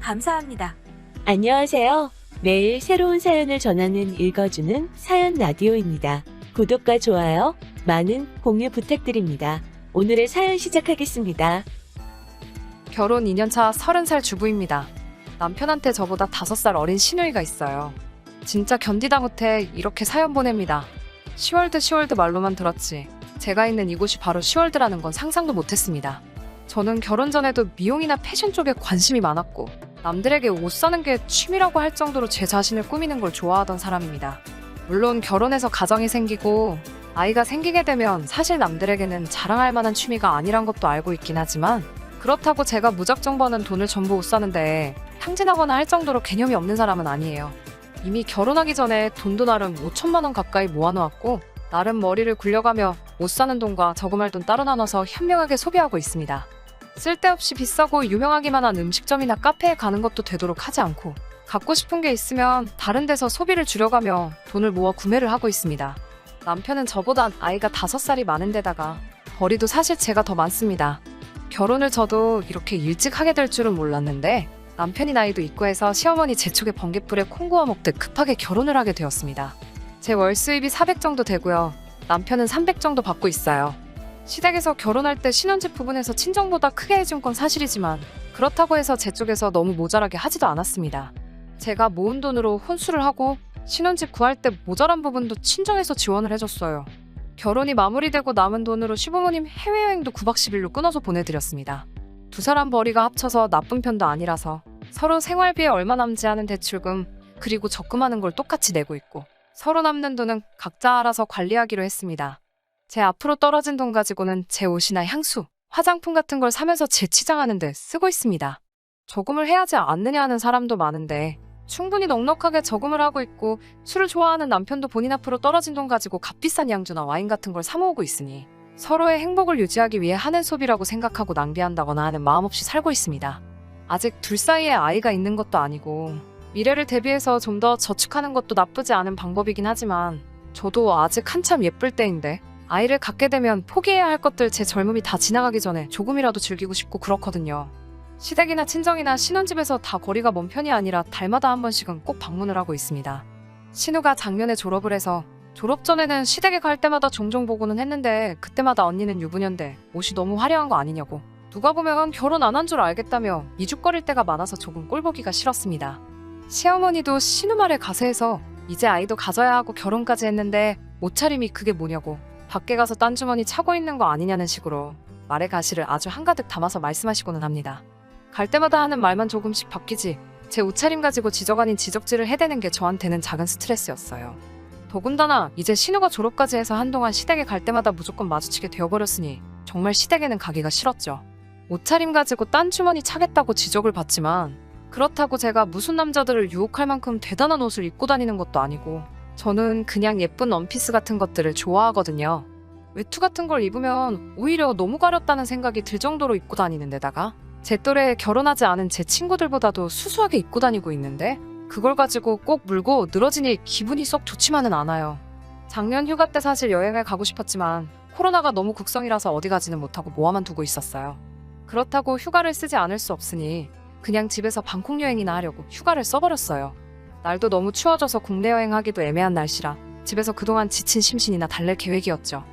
감사합니다. 안녕하세요. 매일 새로운 사연을 전하는 읽어주는 사연 라디오입니다. 구독과 좋아요, 많은 공유 부탁드립니다. 오늘의 사연 시작하겠습니다. 결혼 2년차 30살 주부입니다. 남편한테 저보다 5살 어린 시누이가 있어요. 진짜 견디다 못해 이렇게 사연 보냅니다. 시월드 말로만 들었지 제가 있는 이곳이 바로 시월드라는 건 상상도 못했습니다. 저는 결혼 전에도 미용이나 패션 쪽에 관심이 많았고 남들에게 옷 사는 게 취미라고 할 정도로 제 자신을 꾸미는 걸 좋아하던 사람입니다. 물론 결혼해서 가정이 생기고 아이가 생기게 되면 사실 남들에게는 자랑할 만한 취미가 아니란 것도 알고 있긴 하지만 그렇다고 제가 무작정 버는 돈을 전부 옷 사는데 탕진하거나 할 정도로 개념이 없는 사람은 아니에요. 이미 결혼하기 전에 돈도 나름 5천만 원 가까이 모아놓았고 나름 머리를 굴려가며 옷 사는 돈과 저금할 돈 따로 나눠서 현명하게 소비하고 있습니다. 쓸데없이 비싸고 유명하기만 한 음식점이나 카페에 가는 것도 되도록 하지 않고 갖고 싶은 게 있으면 다른 데서 소비를 줄여가며 돈을 모아 구매를 하고 있습니다. 남편은 저보다 아이가 5살이 많은 데다가 벌이도 사실 제가 더 많습니다. 결혼을 저도 이렇게 일찍 하게 될 줄은 몰랐는데 남편이 나이도 있고 해서 시어머니 재촉에 번갯불에 콩 구워 먹듯 급하게 결혼을 하게 되었습니다. 제 월 수입이 400 정도 되고요. 남편은 300 정도 받고 있어요. 시댁에서 결혼할 때 신혼집 부분에서 친정보다 크게 해준 건 사실이지만 그렇다고 해서 제 쪽에서 너무 모자라게 하지도 않았습니다. 제가 모은 돈으로 혼수를 하고 신혼집 구할 때 모자란 부분도 친정에서 지원을 해줬어요. 결혼이 마무리되고 남은 돈으로 시부모님 해외여행도 9박 10일로 끊어서 보내드렸습니다. 두 사람 벌이가 합쳐서 나쁜 편도 아니라서 서로 생활비에 얼마 남지 않은 대출금 그리고 적금하는 걸 똑같이 내고 있고 서로 남는 돈은 각자 알아서 관리하기로 했습니다. 제 앞으로 떨어진 돈 가지고는 제 옷이나 향수, 화장품 같은 걸 사면서 재치장하는 데 쓰고 있습니다. 저금을 해야지 않느냐 하는 사람도 많은데 충분히 넉넉하게 저금을 하고 있고 술을 좋아하는 남편도 본인 앞으로 떨어진 돈 가지고 값비싼 양주나 와인 같은 걸 사 모으고 있으니 서로의 행복을 유지하기 위해 하는 소비라고 생각하고 낭비한다거나 하는 마음 없이 살고 있습니다. 아직 둘 사이에 아이가 있는 것도 아니고 미래를 대비해서 좀 더 저축하는 것도 나쁘지 않은 방법이긴 하지만 저도 아직 한참 예쁠 때인데 아이를 갖게 되면 포기해야 할 것들 제 젊음이 다 지나가기 전에 조금이라도 즐기고 싶고 그렇거든요. 시댁이나 친정이나 신혼집에서 다 거리가 먼 편이 아니라 달마다 한 번씩은 꼭 방문을 하고 있습니다. 신우가 작년에 졸업을 해서 졸업 전에는 시댁에 갈 때마다 종종 보고는 했는데 그때마다 언니는 유부녀인데 옷이 너무 화려한 거 아니냐고 누가 보면 결혼 안 한 줄 알겠다며 미죽거릴 때가 많아서 조금 꼴보기가 싫었습니다. 시어머니도 신우 말에 가세해서 이제 아이도 가져야 하고 결혼까지 했는데 옷차림이 그게 뭐냐고 밖에 가서 딴 주머니 차고 있는 거 아니냐는 식으로 말의 가시를 아주 한가득 담아서 말씀하시고는 합니다. 갈 때마다 하는 말만 조금씩 바뀌지 제 옷차림 가지고 지적 아닌 지적질을 해대는 게 저한테는 작은 스트레스였어요. 더군다나 이제 신우가 졸업까지 해서 한동안 시댁에 갈 때마다 무조건 마주치게 되어버렸으니 정말 시댁에는 가기가 싫었죠. 옷차림 가지고 딴 주머니 차겠다고 지적을 받지만 그렇다고 제가 무슨 남자들을 유혹할 만큼 대단한 옷을 입고 다니는 것도 아니고 저는 그냥 예쁜 원피스 같은 것들을 좋아하거든요. 외투 같은 걸 입으면 오히려 너무 가렸다는 생각이 들 정도로 입고 다니는 데다가 제 또래에 결혼하지 않은 제 친구들보다도 수수하게 입고 다니고 있는데 그걸 가지고 꼭 물고 늘어지니 기분이 썩 좋지만은 않아요. 작년 휴가 때 사실 여행을 가고 싶었지만 코로나가 너무 극성이라서 어디 가지는 못하고 모아만 두고 있었어요. 그렇다고 휴가를 쓰지 않을 수 없으니 그냥 집에서 방콕 여행이나 하려고 휴가를 써버렸어요. 날도 너무 추워져서 국내 여행하기도 애매한 날씨라 집에서 그동안 지친 심신이나 달랠 계획이었죠.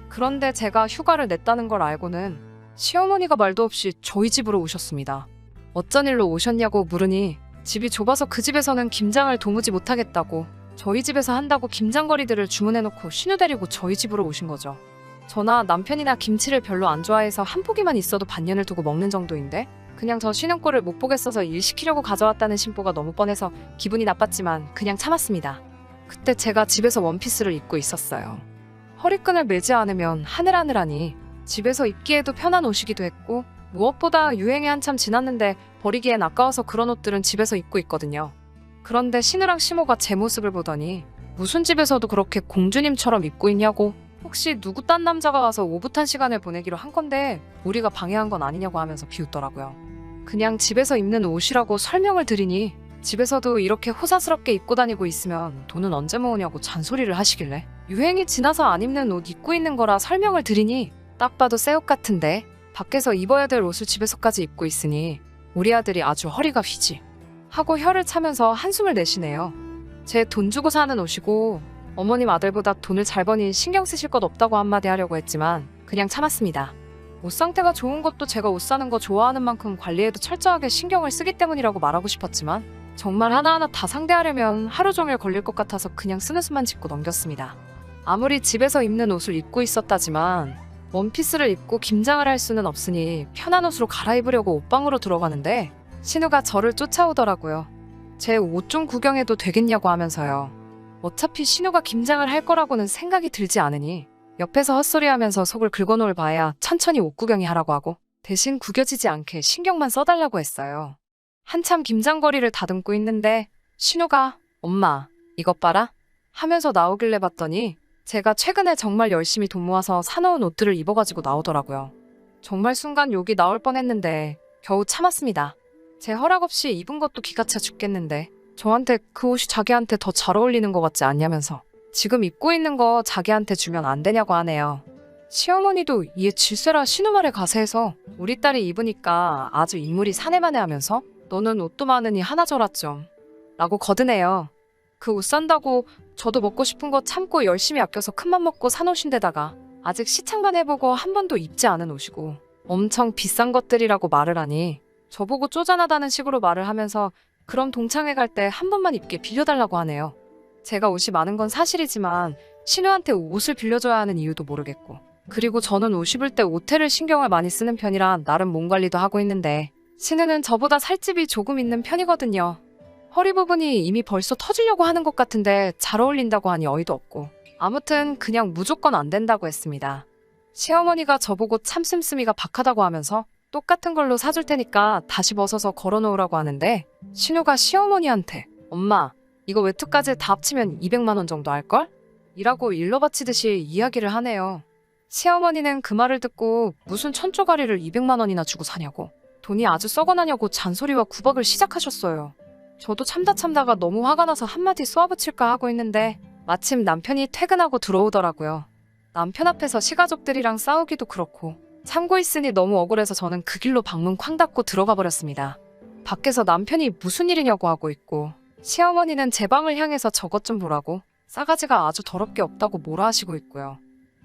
그런데 제가 휴가를 냈다는 걸 알고는 시어머니가 말도 없이 저희 집으로 오셨습니다. 어쩐 일로 오셨냐고 물으니 집이 좁아서 그 집에서는 김장을 도무지 못하겠다고 저희 집에서 한다고 김장거리들을 주문해놓고 신우 데리고 저희 집으로 오신 거죠. 저나 남편이나 김치를 별로 안 좋아해서 한 포기만 있어도 반년을 두고 먹는 정도인데 그냥 저 쉬는 꼴을 못 보겠어서 일 시키려고 가져왔다는 심보가 너무 뻔해서 기분이 나빴지만 그냥 참았습니다. 그때 제가 집에서 원피스를 입고 있었어요. 허리끈을 매지 않으면 하늘하늘하니 집에서 입기에도 편한 옷이기도 했고 무엇보다 유행이 한참 지났는데 버리기엔 아까워서 그런 옷들은 집에서 입고 있거든요. 그런데 신우랑 시모가 제 모습을 보더니 무슨 집에서도 그렇게 공주님처럼 입고 있냐고 혹시 누구 딴 남자가 와서 오붓한 시간을 보내기로 한 건데 우리가 방해한 건 아니냐고 하면서 비웃더라고요. 그냥 집에서 입는 옷이라고 설명을 드리니 집에서도 이렇게 호사스럽게 입고 다니고 있으면 돈은 언제 모으냐고 잔소리를 하시길래 유행이 지나서 안 입는 옷 입고 있는 거라 설명을 드리니 딱 봐도 새 옷 같은데 밖에서 입어야 될 옷을 집에서까지 입고 있으니 우리 아들이 아주 허리가 휘지 하고 혀를 차면서 한숨을 내쉬네요. 제 돈 주고 사는 옷이고 어머님 아들보다 돈을 잘 버니 신경 쓰실 것 없다고 한마디 하려고 했지만 그냥 참았습니다. 옷 상태가 좋은 것도 제가 옷 사는 거 좋아하는 만큼 관리에도 철저하게 신경을 쓰기 때문이라고 말하고 싶었지만 정말 하나하나 다 상대하려면 하루 종일 걸릴 것 같아서 그냥 쓰는 수만 짓고 넘겼습니다. 아무리 집에서 입는 옷을 입고 있었다지만 원피스를 입고 김장을 할 수는 없으니 편한 옷으로 갈아입으려고 옷방으로 들어가는데 신우가 저를 쫓아오더라고요. 제 옷 좀 구경해도 되겠냐고 하면서요. 어차피 신우가 김장을 할 거라고는 생각이 들지 않으니 옆에서 헛소리하면서 속을 긁어놓을 바에야 천천히 옷 구경이 하라고 하고 대신 구겨지지 않게 신경만 써달라고 했어요. 한참 김장거리를 다듬고 있는데 신우가 엄마 이것 봐라 하면서 나오길래 봤더니 제가 최근에 정말 열심히 돈 모아서 사놓은 옷들을 입어가지고 나오더라고요. 정말 순간 욕이 나올 뻔했는데 겨우 참았습니다. 제 허락 없이 입은 것도 기가 차 죽겠는데 저한테 그 옷이 자기한테 더 잘 어울리는 것 같지 않냐면서 지금 입고 있는 거 자기한테 주면 안 되냐고 하네요. 시어머니도 이에 질세라 신우 말에 가세해서 우리 딸이 입으니까 아주 인물이 사내만해 하면서 너는 옷도 많으니 하나 줘라 좀 라고 거드네요. 그 옷 산다고 저도 먹고 싶은 거 참고 열심히 아껴서 큰맘 먹고 산 옷인데다가 아직 시착만 해보고 한 번도 입지 않은 옷이고 엄청 비싼 것들이라고 말을 하니 저보고 쪼잔하다는 식으로 말을 하면서 그럼 동창회 갈 때 한 번만 입게 빌려달라고 하네요. 제가 옷이 많은 건 사실이지만 신우한테 옷을 빌려줘야 하는 이유도 모르겠고 그리고 저는 옷 입을 때 옷태를 신경을 많이 쓰는 편이라 나름 몸 관리도 하고 있는데 신우는 저보다 살집이 조금 있는 편이거든요. 허리 부분이 이미 벌써 터지려고 하는 것 같은데 잘 어울린다고 하니 어이도 없고 아무튼 그냥 무조건 안 된다고 했습니다. 시어머니가 저보고 참 씀씀이가 박하다고 하면서 똑같은 걸로 사줄 테니까 다시 벗어서 걸어놓으라고 하는데 신우가 시어머니한테 엄마 이거 외투까지 다 합치면 200만 원 정도 할걸? 이라고 일러 바치듯이 이야기를 하네요. 시어머니는 그 말을 듣고 무슨 천조가리를 200만 원이나 주고 사냐고 돈이 아주 썩어나냐고 잔소리와 구박을 시작하셨어요. 저도 참다가 너무 화가 나서 한마디 쏘아붙일까 하고 있는데 마침 남편이 퇴근하고 들어오더라고요. 남편 앞에서 시가족들이랑 싸우기도 그렇고 참고 있으니 너무 억울해서 저는 그 길로 방문 쾅 닫고 들어가 버렸습니다. 밖에서 남편이 무슨 일이냐고 하고 있고 시어머니는 제 방을 향해서 저것 좀 보라고 싸가지가 아주 더럽게 없다고 뭐라 하시고 있고요.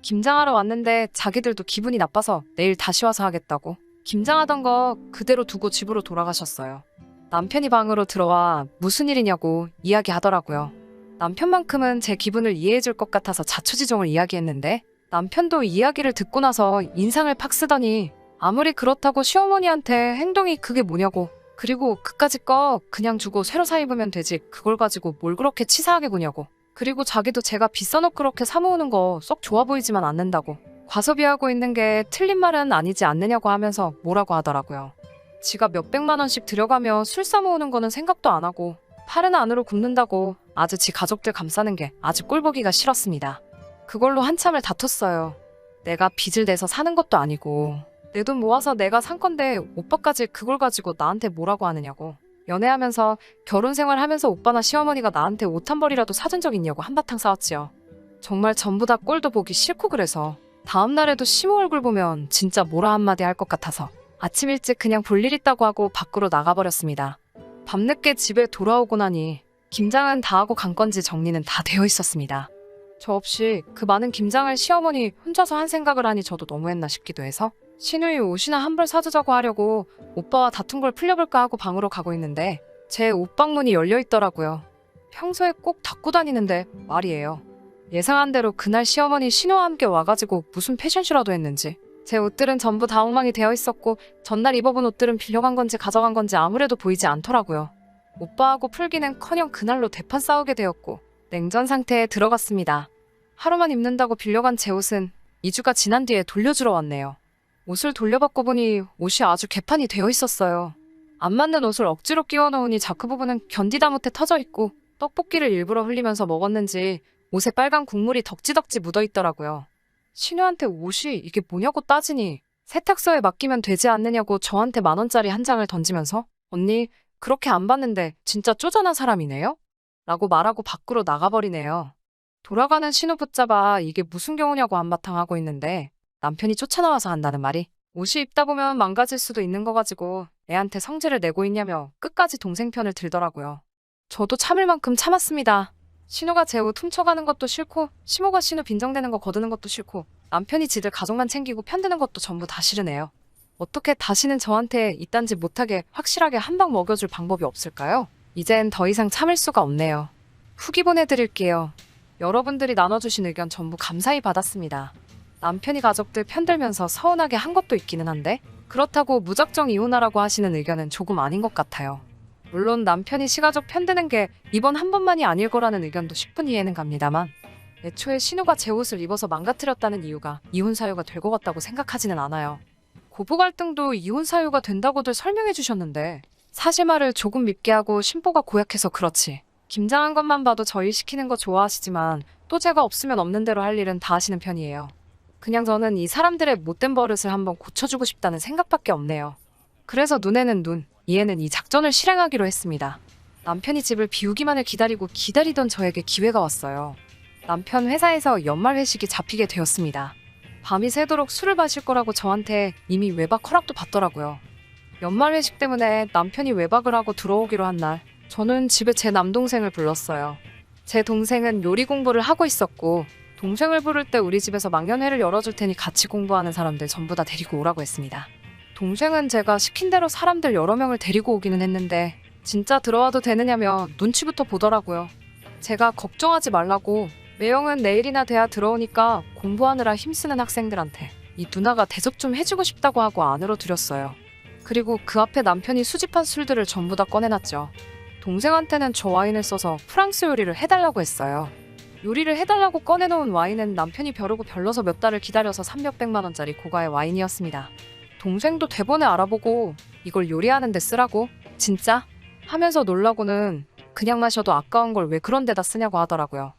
김장하러 왔는데 자기들도 기분이 나빠서 내일 다시 와서 하겠다고 김장하던 거 그대로 두고 집으로 돌아가셨어요. 남편이 방으로 들어와 무슨 일이냐고 이야기하더라고요. 남편만큼은 제 기분을 이해해줄 것 같아서 자초지종을 이야기했는데 남편도 이야기를 듣고 나서 인상을 팍 쓰더니 아무리 그렇다고 시어머니한테 행동이 그게 뭐냐고 그리고 그까짓 거 그냥 주고 새로 사 입으면 되지 그걸 가지고 뭘 그렇게 치사하게 구냐고 그리고 자기도 제가 비싼 옷 그렇게 사 모으는 거 썩 좋아 보이지만 않는다고 과소비하고 있는 게 틀린 말은 아니지 않느냐고 하면서 뭐라고 하더라고요. 지가 몇백만 원씩 들여가며 술 사 모으는 거는 생각도 안 하고 팔은 안으로 굽는다고 아주 지 가족들 감싸는 게 아주 꼴보기가 싫었습니다. 그걸로 한참을 다퉜어요. 내가 빚을 내서 사는 것도 아니고 내 돈 모아서 내가 산 건데 오빠까지 그걸 가지고 나한테 뭐라고 하느냐고 연애하면서 결혼 생활하면서 오빠나 시어머니가 나한테 옷 한 벌이라도 사준 적 있냐고 한바탕 싸웠지요. 정말 전부 다 꼴도 보기 싫고 그래서 다음 날에도 시모 얼굴 보면 진짜 뭐라 한마디 할 것 같아서 아침 일찍 그냥 볼 일 있다고 하고 밖으로 나가버렸습니다. 밤늦게 집에 돌아오고 나니 김장은 다 하고 간 건지 정리는 다 되어 있었습니다. 저 없이 그 많은 김장을 시어머니 혼자서 한 생각을 하니 저도 너무했나 싶기도 해서 신우이 옷이나 한 벌 사주자고 하려고 오빠와 다툰 걸 풀려볼까 하고 방으로 가고 있는데 제 옷방 문이 열려 있더라고요. 평소에 꼭 닫고 다니는데 말이에요. 예상한 대로 그날 시어머니 신우와 함께 와가지고 무슨 패션쇼라도 했는지 제 옷들은 전부 다 엉망이 되어 있었고 전날 입어본 옷들은 빌려간 건지 가져간 건지 아무래도 보이지 않더라고요. 오빠하고 풀기는커녕 그날로 대판 싸우게 되었고 냉전 상태에 들어갔습니다. 하루만 입는다고 빌려간 제 옷은 2주가 지난 뒤에 돌려주러 왔네요. 옷을 돌려받고 보니 옷이 아주 개판이 되어 있었어요. 안 맞는 옷을 억지로 끼워 넣으니 자크 부분은 견디다 못해 터져 있고 떡볶이를 일부러 흘리면서 먹었는지 옷에 빨간 국물이 덕지덕지 묻어 있더라고요. 신우한테 옷이 이게 뭐냐고 따지니 세탁소에 맡기면 되지 않느냐고 저한테 10,000원짜리 한 장을 던지면서 언니 그렇게 안 봤는데 진짜 쪼잔한 사람이네요? 라고 말하고 밖으로 나가버리네요. 돌아가는 신우 붙잡아 이게 무슨 경우냐고 한바탕 하고 있는데 남편이 쫓아나와서 한다는 말이 옷이 입다 보면 망가질 수도 있는 거 가지고 애한테 성질을 내고 있냐며 끝까지 동생 편을 들더라고요. 저도 참을 만큼 참았습니다. 신우가 제 옷 훔쳐가는 것도 싫고 시모가 신우 빈정대는 거 거두는 것도 싫고 남편이 지들 가족만 챙기고 편드는 것도 전부 다 싫으네요. 어떻게 다시는 저한테 이딴 짓 못하게 확실하게 한 방 먹여줄 방법이 없을까요? 이젠 더 이상 참을 수가 없네요. 후기 보내드릴게요. 여러분들이 나눠주신 의견 전부 감사히 받았습니다. 남편이 가족들 편들면서 서운하게 한 것도 있기는 한데 그렇다고 무작정 이혼하라고 하시는 의견은 조금 아닌 것 같아요. 물론 남편이 시가족 편드는 게 이번 한 번만이 아닐 거라는 의견도 10분 이해는 갑니다만 애초에 신우가 제 옷을 입어서 망가뜨렸다는 이유가 이혼 사유가 될 것 같다고 생각하지는 않아요. 고부 갈등도 이혼 사유가 된다고들 설명해 주셨는데 사실말을 조금 밉게 하고 심보가 고약해서 그렇지 김장한 것만 봐도 저희 시키는 거 좋아하시지만 또 제가 없으면 없는 대로 할 일은 다 하시는 편이에요. 그냥 저는 이 사람들의 못된 버릇을 한번 고쳐주고 싶다는 생각밖에 없네요. 그래서 눈에는 눈, 이에는 이 작전을 실행하기로 했습니다. 남편이 집을 비우기만을 기다리던 저에게 기회가 왔어요. 남편 회사에서 연말 회식이 잡히게 되었습니다. 밤이 새도록 술을 마실 거라고 저한테 이미 외박 허락도 받더라고요. 연말 회식 때문에 남편이 외박을 하고 들어오기로 한 날, 저는 집에 제 남동생을 불렀어요. 제 동생은 요리 공부를 하고 있었고 동생을 부를 때 우리 집에서 망연회를 열어줄 테니 같이 공부하는 사람들 전부 다 데리고 오라고 했습니다. 동생은 제가 시킨 대로 사람들 여러 명을 데리고 오기는 했는데 진짜 들어와도 되느냐며 눈치부터 보더라고요. 제가 걱정하지 말라고 매형은 내일이나 돼야 들어오니까 공부하느라 힘쓰는 학생들한테 이 누나가 대접 좀 해주고 싶다고 하고 안으로 들였어요. 그리고 그 앞에 남편이 수집한 술들을 전부 다 꺼내놨죠. 동생한테는 저 와인을 써서 프랑스 요리를 해달라고 했어요. 요리를 해달라고 꺼내놓은 와인은 남편이 벼르고 별러서 몇 달을 기다려서 300~100만 원짜리 고가의 와인이었습니다. 동생도 대본에 알아보고 이걸 요리하는 데 쓰라고? 진짜? 하면서 놀라고는 그냥 마셔도 아까운 걸 왜 그런 데다 쓰냐고 하더라고요.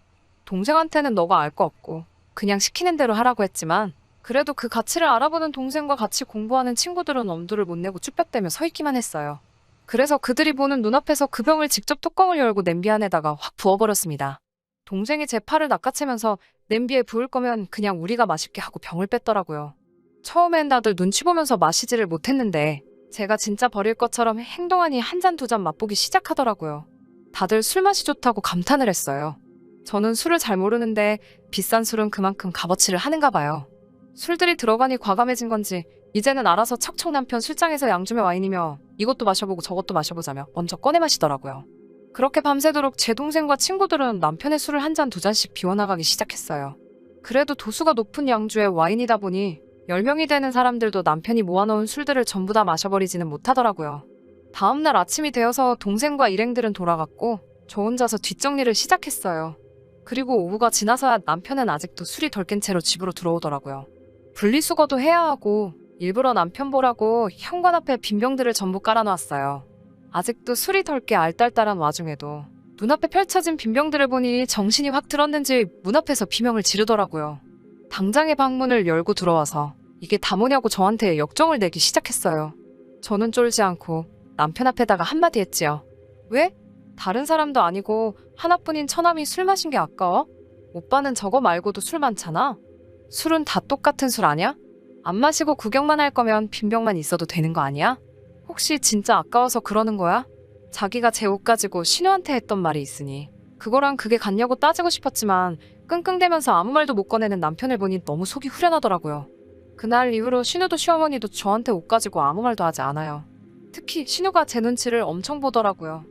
동생한테는 너가 알 거 없고 그냥 시키는 대로 하라고 했지만 그래도 그 가치를 알아보는 동생과 같이 공부하는 친구들은 엄두를 못 내고 쭈뼛대며 서 있기만 했어요. 그래서 그들이 보는 눈앞에서 그 병을 직접 뚜껑을 열고 냄비 안에다가 확 부어버렸습니다. 동생이 제 팔을 낚아채면서 냄비에 부을 거면 그냥 우리가 맛있게 하고 병을 뺐더라고요. 처음엔 다들 눈치 보면서 마시지를 못했는데 제가 진짜 버릴 것처럼 행동하니 한 잔 두 잔 맛보기 시작하더라고요. 다들 술 맛이 좋다고 감탄을 했어요. 저는 술을 잘 모르는데 비싼 술은 그만큼 값어치를 하는가 봐요. 술들이 들어가니 과감해진 건지 이제는 알아서 척척 남편 술장에서 양주며 와인이며 이것도 마셔보고 저것도 마셔보자며 먼저 꺼내 마시더라고요. 그렇게 밤새도록 제 동생과 친구들은 남편의 술을 한 잔 두 잔씩 비워나가기 시작했어요. 그래도 도수가 높은 양주에 와인이다 보니 10명이 되는 사람들도 남편이 모아놓은 술들을 전부 다 마셔버리지는 못하더라고요. 다음날 아침이 되어서 동생과 일행들은 돌아갔고 저 혼자서 뒷정리를 시작했어요. 그리고 오후가 지나서야 남편은 아직도 술이 덜 깬 채로 집으로 들어오더라고요. 분리수거도 해야 하고 일부러 남편 보라고 현관 앞에 빈병들을 전부 깔아놨어요. 아직도 술이 덜 깨 알딸딸한 와중에도 눈앞에 펼쳐진 빈병들을 보니 정신이 확 들었는지 문 앞에서 비명을 지르더라고요. 당장의 방문을 열고 들어와서 이게 다 뭐냐고 저한테 역정을 내기 시작했어요. 저는 쫄지 않고 남편 앞에다가 한마디 했지요. 왜? 다른 사람도 아니고 하나뿐인 처남이 술 마신 게 아까워? 오빠는 저거 말고도 술 많잖아? 술은 다 똑같은 술 아냐? 안 마시고 구경만 할 거면 빈병만 있어도 되는 거 아니야? 혹시 진짜 아까워서 그러는 거야? 자기가 제 옷 가지고 신우한테 했던 말이 있으니 그거랑 그게 같냐고 따지고 싶었지만 끙끙대면서 아무 말도 못 꺼내는 남편을 보니 너무 속이 후련하더라고요. 그날 이후로 신우도 시어머니도 저한테 옷 가지고 아무 말도 하지 않아요. 특히 신우가 제 눈치를 엄청 보더라고요.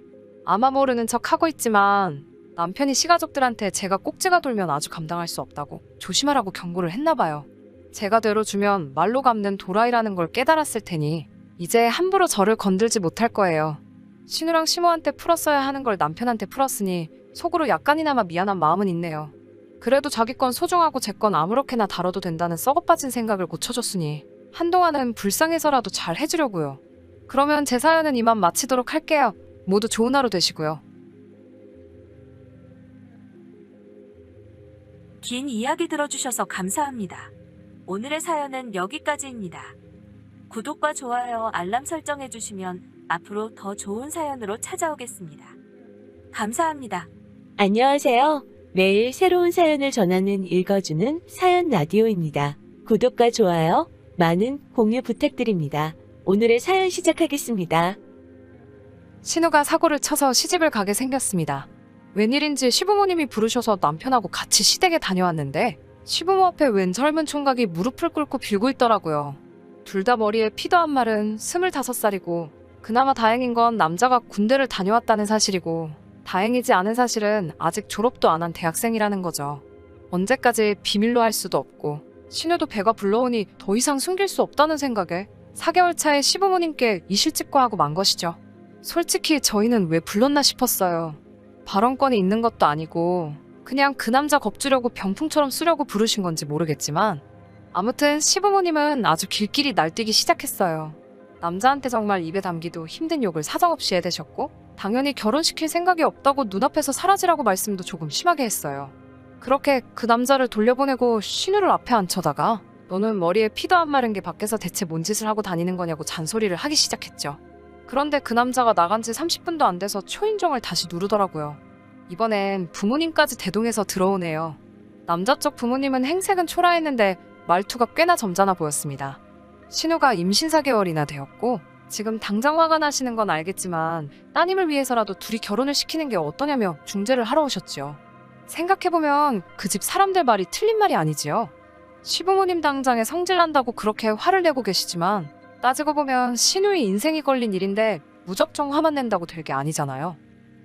아마 모르는 척 하고 있지만 남편이 시가족들한테 제가 꼭지가 돌면 아주 감당할 수 없다고 조심하라고 경고를 했나 봐요. 제가 대로주면 말로 갚는 도라이라는 걸 깨달았을 테니 이제 함부로 저를 건들지 못할 거예요. 신우랑 시모한테 풀었어야 하는 걸 남편한테 풀었으니 속으로 약간이나마 미안한 마음은 있네요. 그래도 자기 건 소중하고 제 건 아무렇게나 다뤄도 된다는 썩어빠진 생각을 고쳐줬으니 한동안은 불쌍해서라도 잘 해주려고요. 그러면 제 사연은 이만 마치도록 할게요. 모두 좋은 하루 되시고요. 긴 이야기 들어주셔서 감사합니다. 오늘의 사연은 여기까지입니다. 구독과 좋아요, 알람 설정해주시면 앞으로 더 좋은 사연으로 찾아오겠습니다. 감사합니다. 안녕하세요. 매일 새로운 사연을 전하는 읽어주는 사연 라디오입니다. 구독과 좋아요, 많은 공유 부탁드립니다. 오늘의 사연 시작하겠습니다. 신우가 사고를 쳐서 시집을 가게 생겼습니다. 웬일인지 시부모님이 부르셔서 남편하고 같이 시댁에 다녀왔는데 시부모 앞에 웬 젊은 총각이 무릎을 꿇고 빌고 있더라고요. 둘 다 머리에 피도 안 마른 25살이고 그나마 다행인 건 남자가 군대를 다녀왔다는 사실이고 다행이지 않은 사실은 아직 졸업도 안 한 대학생이라는 거죠. 언제까지 비밀로 할 수도 없고 신우도 배가 불러오니 더 이상 숨길 수 없다는 생각에 4개월 차에 시부모님께 이실직고하고 만 것이죠. 솔직히 저희는 왜 불렀나 싶었어요. 발언권이 있는 것도 아니고 그냥 그 남자 겁주려고 병풍처럼 쓰려고 부르신 건지 모르겠지만 아무튼 시부모님은 아주 길길이 날뛰기 시작했어요. 남자한테 정말 입에 담기도 힘든 욕을 사정없이 해대셨고 당연히 결혼시킬 생각이 없다고 눈앞에서 사라지라고 말씀도 조금 심하게 했어요. 그렇게 그 남자를 돌려보내고 신우를 앞에 앉혀다가 너는 머리에 피도 안 마른 게 밖에서 대체 뭔 짓을 하고 다니는 거냐고 잔소리를 하기 시작했죠. 그런데 그 남자가 나간 지 30분도 안 돼서 초인종을 다시 누르더라고요. 이번엔 부모님까지 대동해서 들어오네요. 남자 쪽 부모님은 행색은 초라했는데 말투가 꽤나 점잖아 보였습니다. 신우가 임신 4개월이나 되었고 지금 당장 화가 나시는 건 알겠지만 따님을 위해서라도 둘이 결혼을 시키는 게 어떠냐며 중재를 하러 오셨죠. 생각해보면 그 집 사람들 말이 틀린 말이 아니지요. 시부모님 당장에 성질난다고 그렇게 화를 내고 계시지만 따지고 보면 신우의 인생이 걸린 일인데 무작정 화만 낸다고 될 게 아니잖아요.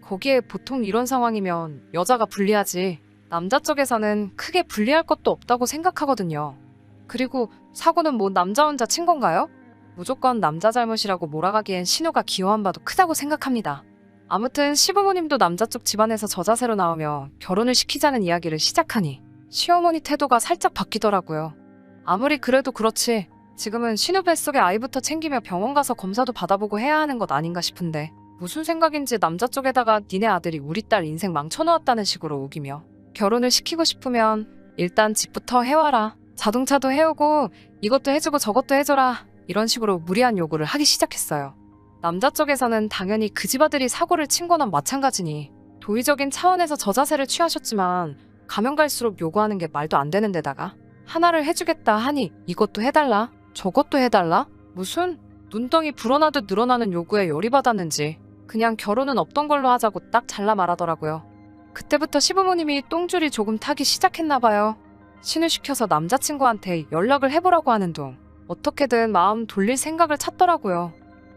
거기에 보통 이런 상황이면 여자가 불리하지 남자 쪽에서는 크게 불리할 것도 없다고 생각하거든요. 그리고 사고는 뭐 남자 혼자 친 건가요? 무조건 남자 잘못이라고 몰아가기엔 신우가 기여한 바도 크다고 생각합니다. 아무튼 시부모님도 남자 쪽 집안에서 저 자세로 나오며 결혼을 시키자는 이야기를 시작하니 시어머니 태도가 살짝 바뀌더라고요. 아무리 그래도 그렇지 지금은 신우 뱃속에 아이부터 챙기며 병원 가서 검사도 받아보고 해야 하는 것 아닌가 싶은데 무슨 생각인지 남자 쪽에다가 니네 아들이 우리 딸 인생 망쳐놓았다는 식으로 우기며 결혼을 시키고 싶으면 일단 집부터 해와라. 자동차도 해오고 이것도 해주고 저것도 해줘라. 이런 식으로 무리한 요구를 하기 시작했어요. 남자 쪽에서는 당연히 그 집 아들이 사고를 친 거나 마찬가지니 도의적인 차원에서 저 자세를 취하셨지만 가면 갈수록 요구하는 게 말도 안 되는 데다가 하나를 해주겠다 하니 이것도 해달라 저것도 해달라 무슨 눈덩이 불어나듯 늘어나는 요구에 열이 받았는지 그냥 결혼은 없던 걸로 하자고 딱 잘라 말하더라고요. 그때부터 시부모님이 똥줄이 조금 타기 시작했나 봐요. 신우시켜서 남자친구한테 연락을 해보라고 하는 둥 어떻게든 마음 돌릴 생각을 찾더라고요.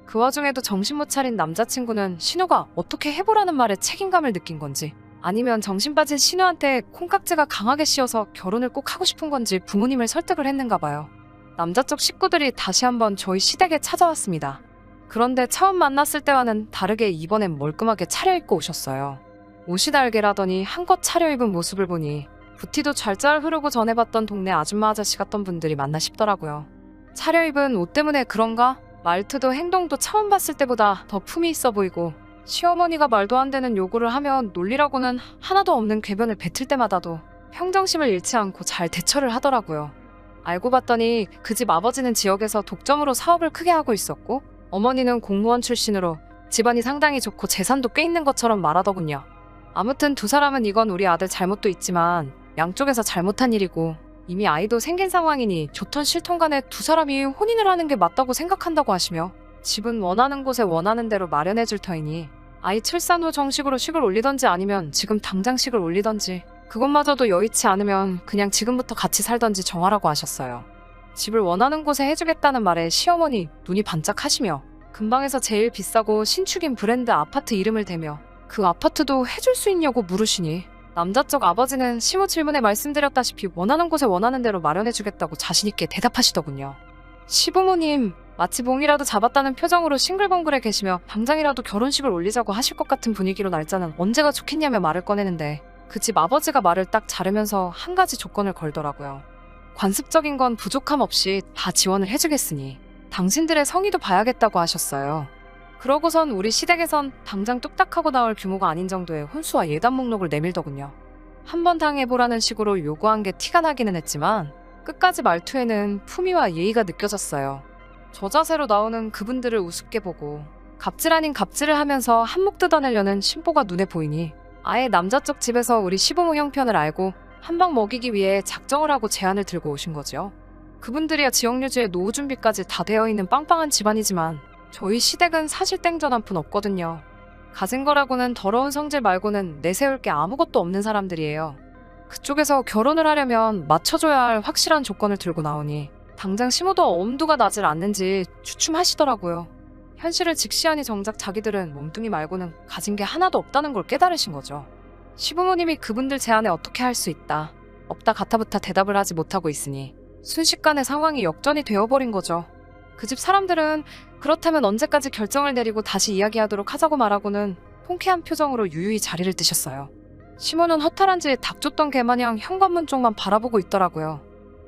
그 와중에도 정신 못 차린 남자친구는 신우가 어떻게 해보라는 말에 책임감을 느낀 건지 아니면 정신 빠진 신우한테 콩깍지가 강하게 씌어서 결혼을 꼭 하고 싶은 건지 부모님을 설득을 했는가 봐요. 남자 쪽 식구들이 다시 한번 저희 시댁에 찾아왔습니다. 그런데 처음 만났을 때와는 다르게 이번엔 멀끔하게 차려입고 오셨어요. 옷이 달게라더니 한껏 차려입은 모습을 보니 부티도 잘잘 흐르고 전에 봤던 동네 아줌마 아저씨 같던 분들이 맞나 싶더라고요. 차려입은 옷 때문에 그런가? 말투도 행동도 처음 봤을 때보다 더 품이 있어 보이고 시어머니가 말도 안 되는 요구를 하면 논리라고는 하나도 없는 궤변을 뱉을 때마다도 평정심을 잃지 않고 잘 대처를 하더라고요. 알고 봤더니 그 집 아버지는 지역에서 독점으로 사업을 크게 하고 있었고 어머니는 공무원 출신으로 집안이 상당히 좋고 재산도 꽤 있는 것처럼 말하더군요. 아무튼 두 사람은 이건 우리 아들 잘못도 있지만 양쪽에서 잘못한 일이고 이미 아이도 생긴 상황이니 좋던 싫던 간에 두 사람이 혼인을 하는 게 맞다고 생각한다고 하시며 집은 원하는 곳에 원하는 대로 마련해 줄 터이니 아이 출산 후 정식으로 식을 올리던지 아니면 지금 당장 식을 올리던지 그것마저도 여의치 않으면 그냥 지금부터 같이 살던지 정하라고 하셨어요. 집을 원하는 곳에 해주겠다는 말에 시어머니 눈이 반짝하시며 근방에서 제일 비싸고 신축인 브랜드 아파트 이름을 대며 그 아파트도 해줄 수 있냐고 물으시니 남자 쪽 아버지는 시모 질문에 말씀드렸다시피 원하는 곳에 원하는 대로 마련해주겠다고 자신있게 대답하시더군요. 시부모님 마치 봉이라도 잡았다는 표정으로 싱글벙글해 계시며 당장이라도 결혼식을 올리자고 하실 것 같은 분위기로 날짜는 언제가 좋겠냐며 말을 꺼내는데 그 집 아버지가 말을 딱 자르면서 한 가지 조건을 걸더라고요. 관습적인 건 부족함 없이 다 지원을 해주겠으니 당신들의 성의도 봐야겠다고 하셨어요. 그러고선 우리 시댁에선 당장 뚝딱하고 나올 규모가 아닌 정도의 혼수와 예단 목록을 내밀더군요. 한번 당해보라는 식으로 요구한 게 티가 나기는 했지만 끝까지 말투에는 품위와 예의가 느껴졌어요. 저 자세로 나오는 그분들을 우습게 보고 갑질 아닌 갑질을 하면서 한몫 뜯어내려는 심보가 눈에 보이니 아예 남자 쪽 집에서 우리 시부모 형편을 알고 한 방 먹이기 위해 작정을 하고 제안을 들고 오신 거죠. 그분들이야 지역유지에 노후 준비까지 다 되어 있는 빵빵한 집안이지만 저희 시댁은 사실 땡전 한 푼 없거든요. 가진 거라고는 더러운 성질 말고는 내세울 게 아무것도 없는 사람들이에요. 그쪽에서 결혼을 하려면 맞춰줘야 할 확실한 조건을 들고 나오니 당장 시모도 엄두가 나질 않는지 주춤하시더라고요. 현실을 직시하니 정작 자기들은 몸뚱이 말고는 가진 게 하나도 없다는 걸 깨달으신 거죠. 시부모님이 그분들 제안에 어떻게 할 수 있다, 없다 가타부타 대답을 하지 못하고 있으니 순식간에 상황이 역전이 되어버린 거죠. 그 집 사람들은 그렇다면 언제까지 결정을 내리고 다시 이야기하도록 하자고 말하고는 통쾌한 표정으로 유유히 자리를 뜨셨어요. 시모는 허탈한지 닥쳤던 개마냥 현관문 쪽만 바라보고 있더라고요.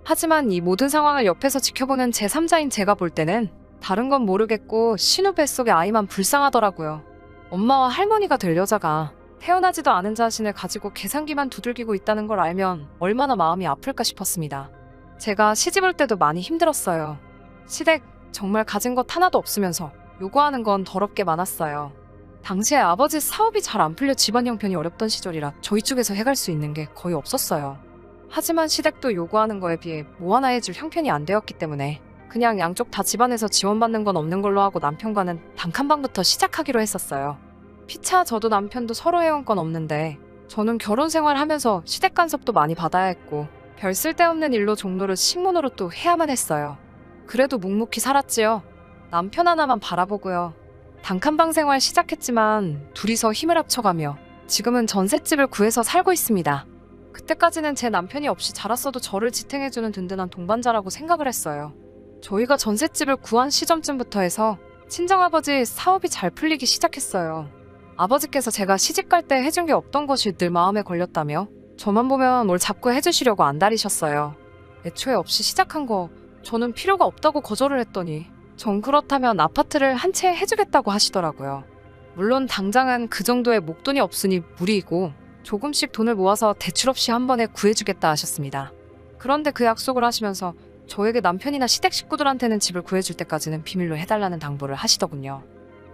하지만 이 모든 상황을 옆에서 지켜보는 제3자인 제가 볼 때는 다른 건 모르겠고 신우 뱃속의 아이만 불쌍하더라고요. 엄마와 할머니가 될 여자가 태어나지도 않은 자신을 가지고 계산기만 두들기고 있다는 걸 알면 얼마나 마음이 아플까 싶었습니다. 제가 시집 올 때도 많이 힘들었어요. 시댁 정말 가진 것 하나도 없으면서 요구하는 건 더럽게 많았어요. 당시에 아버지 사업이 잘 안 풀려 집안 형편이 어렵던 시절이라 저희 쪽에서 해갈 수 있는 게 거의 없었어요. 하지만 시댁도 요구하는 거에 비해 뭐 하나 해줄 형편이 안 되었기 때문에 그냥 양쪽 다 집안에서 지원받는 건 없는 걸로 하고 남편과는 단칸방부터 시작하기로 했었어요. 피차 저도 남편도 서로 해온 건 없는데 저는 결혼 생활하면서 시댁 간섭도 많이 받아야 했고 별 쓸데없는 일로 종로를 식모노릇도 해야만 했어요. 그래도 묵묵히 살았지요. 남편 하나만 바라보고요. 단칸방 생활 시작했지만 둘이서 힘을 합쳐가며 지금은 전셋집을 구해서 살고 있습니다. 그때까지는 제 남편이 없이 자랐어도 저를 지탱해주는 든든한 동반자라고 생각을 했어요. 저희가 전셋집을 구한 시점쯤부터 해서 친정아버지 사업이 잘 풀리기 시작했어요. 아버지께서 제가 시집갈 때 해준 게 없던 것이 늘 마음에 걸렸다며 저만 보면 뭘 자꾸 해주시려고 안달이셨어요. 애초에 없이 시작한 거 저는 필요가 없다고 거절을 했더니 전 그렇다면 아파트를 한 채 해주겠다고 하시더라고요. 물론 당장은 그 정도의 목돈이 없으니 무리이고 조금씩 돈을 모아서 대출 없이 한 번에 구해주겠다 하셨습니다. 그런데 그 약속을 하시면서 저에게 남편이나 시댁 식구들한테는 집을 구해줄 때까지는 비밀로 해달라는 당부를 하시더군요.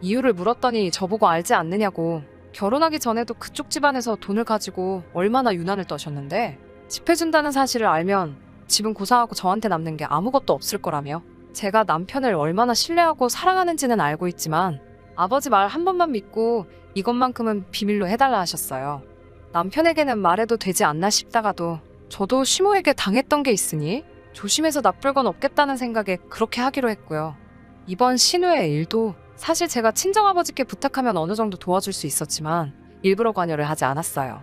이유를 물었더니 저보고 알지 않느냐고 결혼하기 전에도 그쪽 집안에서 돈을 가지고 얼마나 유난을 떠셨는데 집 해준다는 사실을 알면 집은 고사하고 저한테 남는 게 아무것도 없을 거라며 제가 남편을 얼마나 신뢰하고 사랑하는지는 알고 있지만 아버지 말 한 번만 믿고 이것만큼은 비밀로 해달라 하셨어요. 남편에게는 말해도 되지 않나 싶다가도 저도 시모에게 당했던 게 있으니 조심해서 나쁠 건 없겠다는 생각에 그렇게 하기로 했고요. 이번 신우의 일도 사실 제가 친정아버지께 부탁하면 어느 정도 도와줄 수 있었지만 일부러 관여를 하지 않았어요.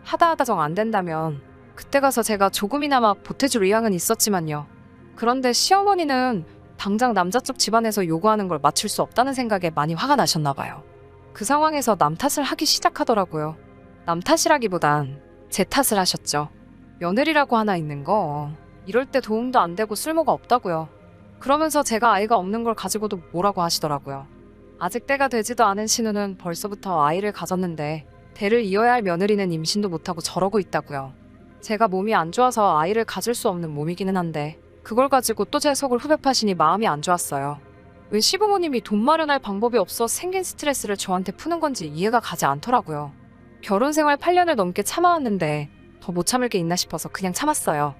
하다 정 안 된다면 그때 가서 제가 조금이나마 보태줄 의향은 있었지만요. 그런데 시어머니는 당장 남자 쪽 집안에서 요구하는 걸 맞출 수 없다는 생각에 많이 화가 나셨나 봐요. 그 상황에서 남 탓을 하기 시작하더라고요. 남 탓이라기보단 제 탓을 하셨죠. 며느리라고 하나 있는 거 이럴 때 도움도 안 되고 쓸모가 없다고요. 그러면서 제가 아이가 없는 걸 가지고도 뭐라고 하시더라고요. 아직 때가 되지도 않은 신우는 벌써부터 아이를 가졌는데 대를 이어야 할 며느리는 임신도 못하고 저러고 있다고요. 제가 몸이 안 좋아서 아이를 가질 수 없는 몸이기는 한데 그걸 가지고 또 제 속을 후벼파시니 마음이 안 좋았어요. 왜 시부모님이 돈 마련할 방법이 없어 생긴 스트레스를 저한테 푸는 건지 이해가 가지 않더라고요. 결혼 생활 8년을 넘게 참아왔는데 더 못 참을 게 있나 싶어서 그냥 참았어요.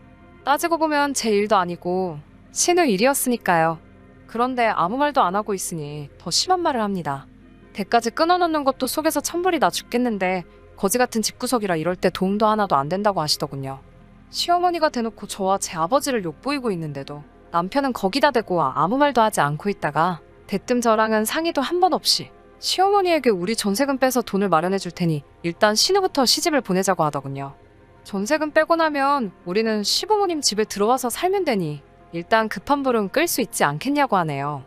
따지고 보면 제 일도 아니고 신우 일이었으니까요. 그런데 아무 말도 안 하고 있으니 더 심한 말을 합니다. 대까지 끊어놓는 것도 속에서 천불이 나 죽겠는데 거지 같은 집구석이라 이럴 때 도움도 하나도 안 된다고 하시더군요. 시어머니가 대놓고 저와 제 아버지를 욕보이고 있는데도 남편은 거기다 대고 아무 말도 하지 않고 있다가 대뜸 저랑은 상의도 한 번 없이 시어머니에게 우리 전세금 빼서 돈을 마련해 줄 테니 일단 신우부터 시집을 보내자고 하더군요. 전세금 빼고 나면 우리는 시부모님 집에 들어와서 살면 되니 일단 급한 불은 끌 수 있지 않겠냐고 하네요.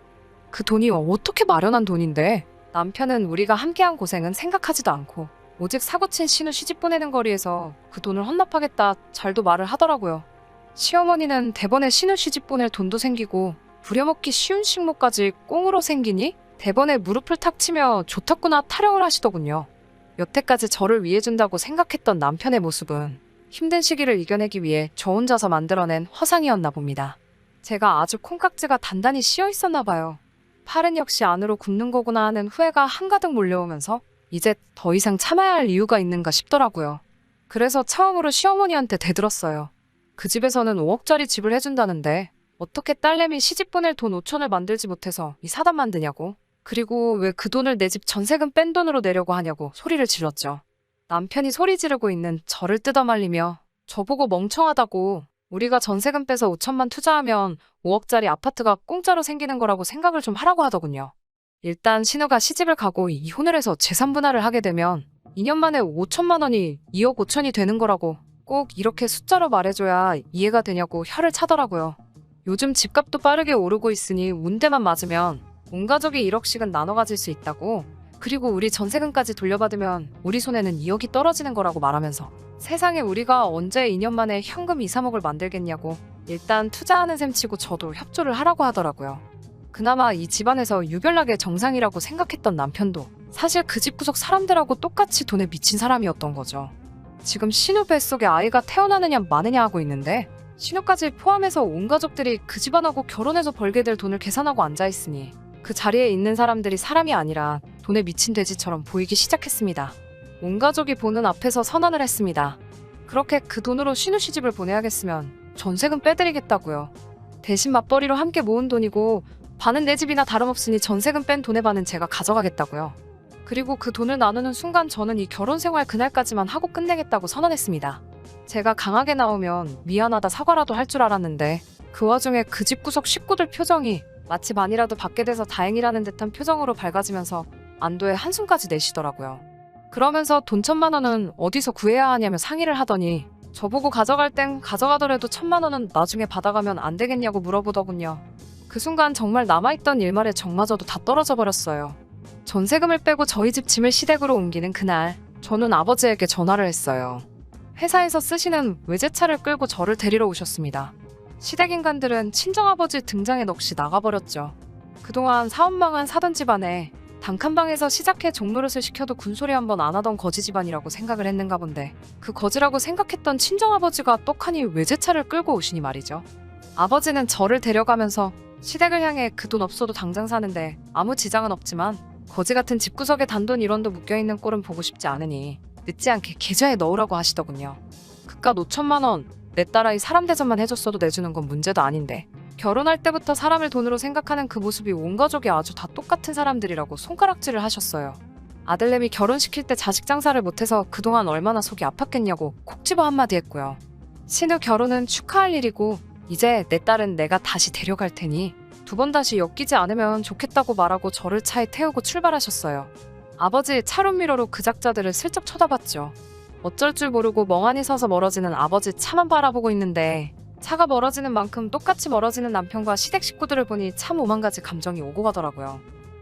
그 돈이 어떻게 마련한 돈인데 남편은 우리가 함께한 고생은 생각하지도 않고 오직 사고친 신우 시집 보내는 거리에서 그 돈을 헌납하겠다 잘도 말을 하더라고요. 시어머니는 대번에 신우 시집 보낼 돈도 생기고 부려먹기 쉬운 식모까지 꽁으로 생기니 대번에 무릎을 탁 치며 좋다구나 타령을 하시더군요. 여태까지 저를 위해준다고 생각했던 남편의 모습은 힘든 시기를 이겨내기 위해 저 혼자서 만들어낸 허상이었나 봅니다. 제가 아주 콩깍지가 단단히 씌어 있었나 봐요. 팔은 역시 안으로 굽는 거구나 하는 후회가 한가득 몰려오면서 이제 더 이상 참아야 할 이유가 있는가 싶더라고요. 그래서 처음으로 시어머니한테 대들었어요. 그 집에서는 5억짜리 집을 해준다는데 어떻게 딸내미 시집 보낼 돈 5천을 만들지 못해서 이 사단 만드냐고. 그리고 왜 그 돈을 내 집 전세금 뺀 돈으로 내려고 하냐고 소리를 질렀죠. 남편이 소리 지르고 있는 저를 뜯어말리며 저보고 멍청하다고 우리가 전세금 빼서 5천만 투자하면 5억짜리 아파트가 공짜로 생기는 거라고 생각을 좀 하라고 하더군요. 일단 신우가 시집을 가고 이혼을 해서 재산 분할을 하게 되면 2년 만에 5천만 원이 2억 5천이 되는 거라고 꼭 이렇게 숫자로 말해줘야 이해가 되냐고 혀를 차더라고요. 요즘 집값도 빠르게 오르고 있으니 운대만 맞으면 온 가족이 1억씩은 나눠 가질 수 있다고. 그리고 우리 전세금까지 돌려받으면 우리 손에는 2억이 떨어지는 거라고 말하면서 세상에 우리가 언제 2년 만에 현금 2, 3억을 만들겠냐고 일단 투자하는 셈 치고 저도 협조를 하라고 하더라고요. 그나마 이 집안에서 유별나게 정상이라고 생각했던 남편도 사실 그 집구석 사람들하고 똑같이 돈에 미친 사람이었던 거죠. 지금 신우 뱃속에 아이가 태어나느냐 마느냐 하고 있는데 신우까지 포함해서 온 가족들이 그 집안하고 결혼해서 벌게 될 돈을 계산하고 앉아있으니 그 자리에 있는 사람들이 사람이 아니라 돈에 미친 돼지처럼 보이기 시작했습니다. 온 가족이 보는 앞에서 선언을 했습니다. 그렇게 그 돈으로 신우 시집을 보내야겠으면 전세금 빼드리겠다고요. 대신 맞벌이로 함께 모은 돈이고 반은 내 집이나 다름없으니 전세금 뺀 돈의 반은 제가 가져가겠다고요. 그리고 그 돈을 나누는 순간 저는 이 결혼 생활 그날까지만 하고 끝내겠다고 선언했습니다. 제가 강하게 나오면 미안하다 사과라도 할 줄 알았는데 그 와중에 그 집구석 식구들 표정이 마치 반이라도 받게 돼서 다행이라는 듯한 표정으로 밝아지면서 안도의 한숨까지 내쉬더라고요. 그러면서 돈 1,000만 원은 어디서 구해야 하냐며 상의를 하더니 저보고 가져갈 땐 가져가더라도 1,000만 원은 나중에 받아가면 안 되겠냐고 물어보더군요. 그 순간 정말 남아있던 일말의 정마저도 다 떨어져 버렸어요. 전세금을 빼고 저희 집 짐을 시댁으로 옮기는 그날 저는 아버지에게 전화를 했어요. 회사에서 쓰시는 외제차를 끌고 저를 데리러 오셨습니다. 시댁 인간들은 친정아버지 등장에 넋이 나가버렸죠. 그동안 사업망한 사돈 집안에 단칸방에서 시작해 종노릇을 시켜도 군소리 한 번 안 하던 거지 집안이라고 생각을 했는가 본데 그 거지라고 생각했던 친정아버지가 떡하니 외제차를 끌고 오시니 말이죠. 아버지는 저를 데려가면서 시댁을 향해 그 돈 없어도 당장 사는데 아무 지장은 없지만 거지 같은 집구석에 단돈 1원도 묶여있는 꼴은 보고 싶지 않으니 늦지 않게 계좌에 넣으라고 하시더군요. 그깟 5천만 원 내 딸아이 사람 대접만 해줬어도 내주는 건 문제도 아닌데 결혼할 때부터 사람을 돈으로 생각하는 그 모습이 온 가족이 아주 다 똑같은 사람들이라고 손가락질을 하셨어요. 아들내미 결혼시킬 때 자식 장사를 못해서 그동안 얼마나 속이 아팠겠냐고 콕 집어 한마디 했고요. 신우 결혼은 축하할 일이고 이제 내 딸은 내가 다시 데려갈 테니 2번 다시 엮이지 않으면 좋겠다고 말하고 저를 차에 태우고 출발하셨어요. 아버지 차룸미러로 그 작자들을 슬쩍 쳐다봤죠. 어쩔 줄 모르고 멍하니 서서 멀어지는 아버지 차만 바라보고 있는데 차가 멀어지는 만큼 똑같이 멀어지는 남편과 시댁 식구들을 보니 참 오만 가지 감정이 오고 가더라고요.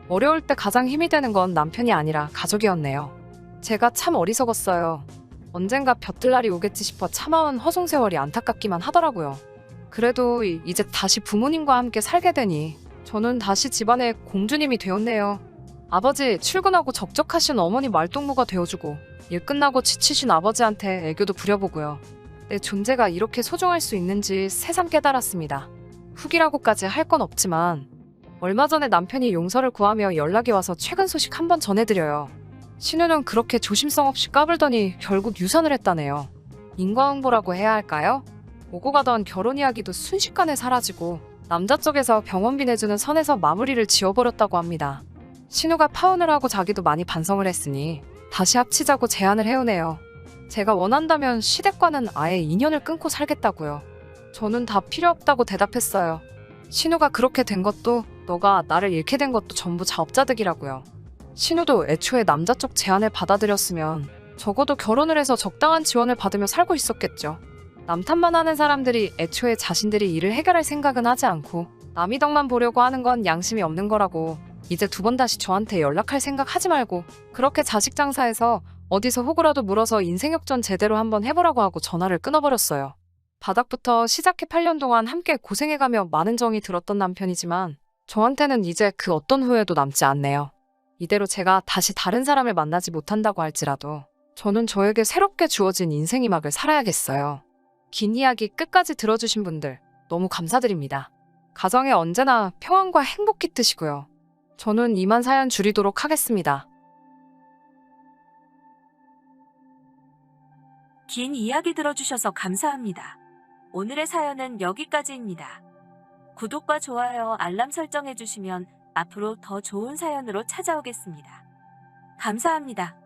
어려울 때 가장 힘이 되는 건 남편이 아니라 가족이었네요. 제가 참 어리석었어요. 언젠가 볕들 날이 오겠지 싶어 참아온 허송세월이 안타깝기만 하더라고요. 그래도 이제 다시 부모님과 함께 살게 되니 저는 다시 집안의 공주님이 되었네요. 아버지 출근하고 적적하신 어머니 말동무가 되어주고 일 끝나고 지치신 아버지한테 애교도 부려보고요. 내 존재가 이렇게 소중할 수 있는지 새삼 깨달았습니다. 후기라고까지 할 건 없지만 얼마 전에 남편이 용서를 구하며 연락이 와서 최근 소식 한번 전해드려요. 신우는 그렇게 조심성 없이 까불더니 결국 유산을 했다네요. 인과응보라고 해야 할까요? 오고 가던 결혼 이야기도 순식간에 사라지고 남자 쪽에서 병원비 내주는 선에서 마무리를 지어버렸다고 합니다. 신우가 파혼을 하고 자기도 많이 반성을 했으니 다시 합치자고 제안을 해오네요. 제가 원한다면 시댁과는 아예 인연을 끊고 살겠다고요. 저는 다 필요 없다고 대답했어요. 신우가 그렇게 된 것도 너가 나를 잃게 된 것도 전부 자업자득이라고요. 신우도 애초에 남자 쪽 제안을 받아들였으면 적어도 결혼을 해서 적당한 지원을 받으며 살고 있었겠죠. 남 탓만 하는 사람들이 애초에 자신들이 일을 해결할 생각은 하지 않고 남이 덕만 보려고 하는 건 양심이 없는 거라고. 이제 두 번 다시 저한테 연락할 생각 하지 말고 그렇게 자식 장사해서 어디서 호구라도 물어서 인생 역전 제대로 한번 해보라고 하고 전화를 끊어버렸어요. 바닥부터 시작해 8년 동안 함께 고생해가며 많은 정이 들었던 남편이지만 저한테는 이제 그 어떤 후회도 남지 않네요. 이대로 제가 다시 다른 사람을 만나지 못한다고 할지라도 저는 저에게 새롭게 주어진 인생의 막을 살아야겠어요. 긴 이야기 끝까지 들어주신 분들 너무 감사드립니다. 가정에 언제나 평안과 행복 깃드시고요. 저는 이만 사연 줄이도록 하겠습니다. 긴 이야기 들어주셔서 감사합니다. 오늘의 사연은 여기까지입니다. 구독과 좋아요, 알람 설정해주시면 앞으로 더 좋은 사연으로 찾아오겠습니다. 감사합니다.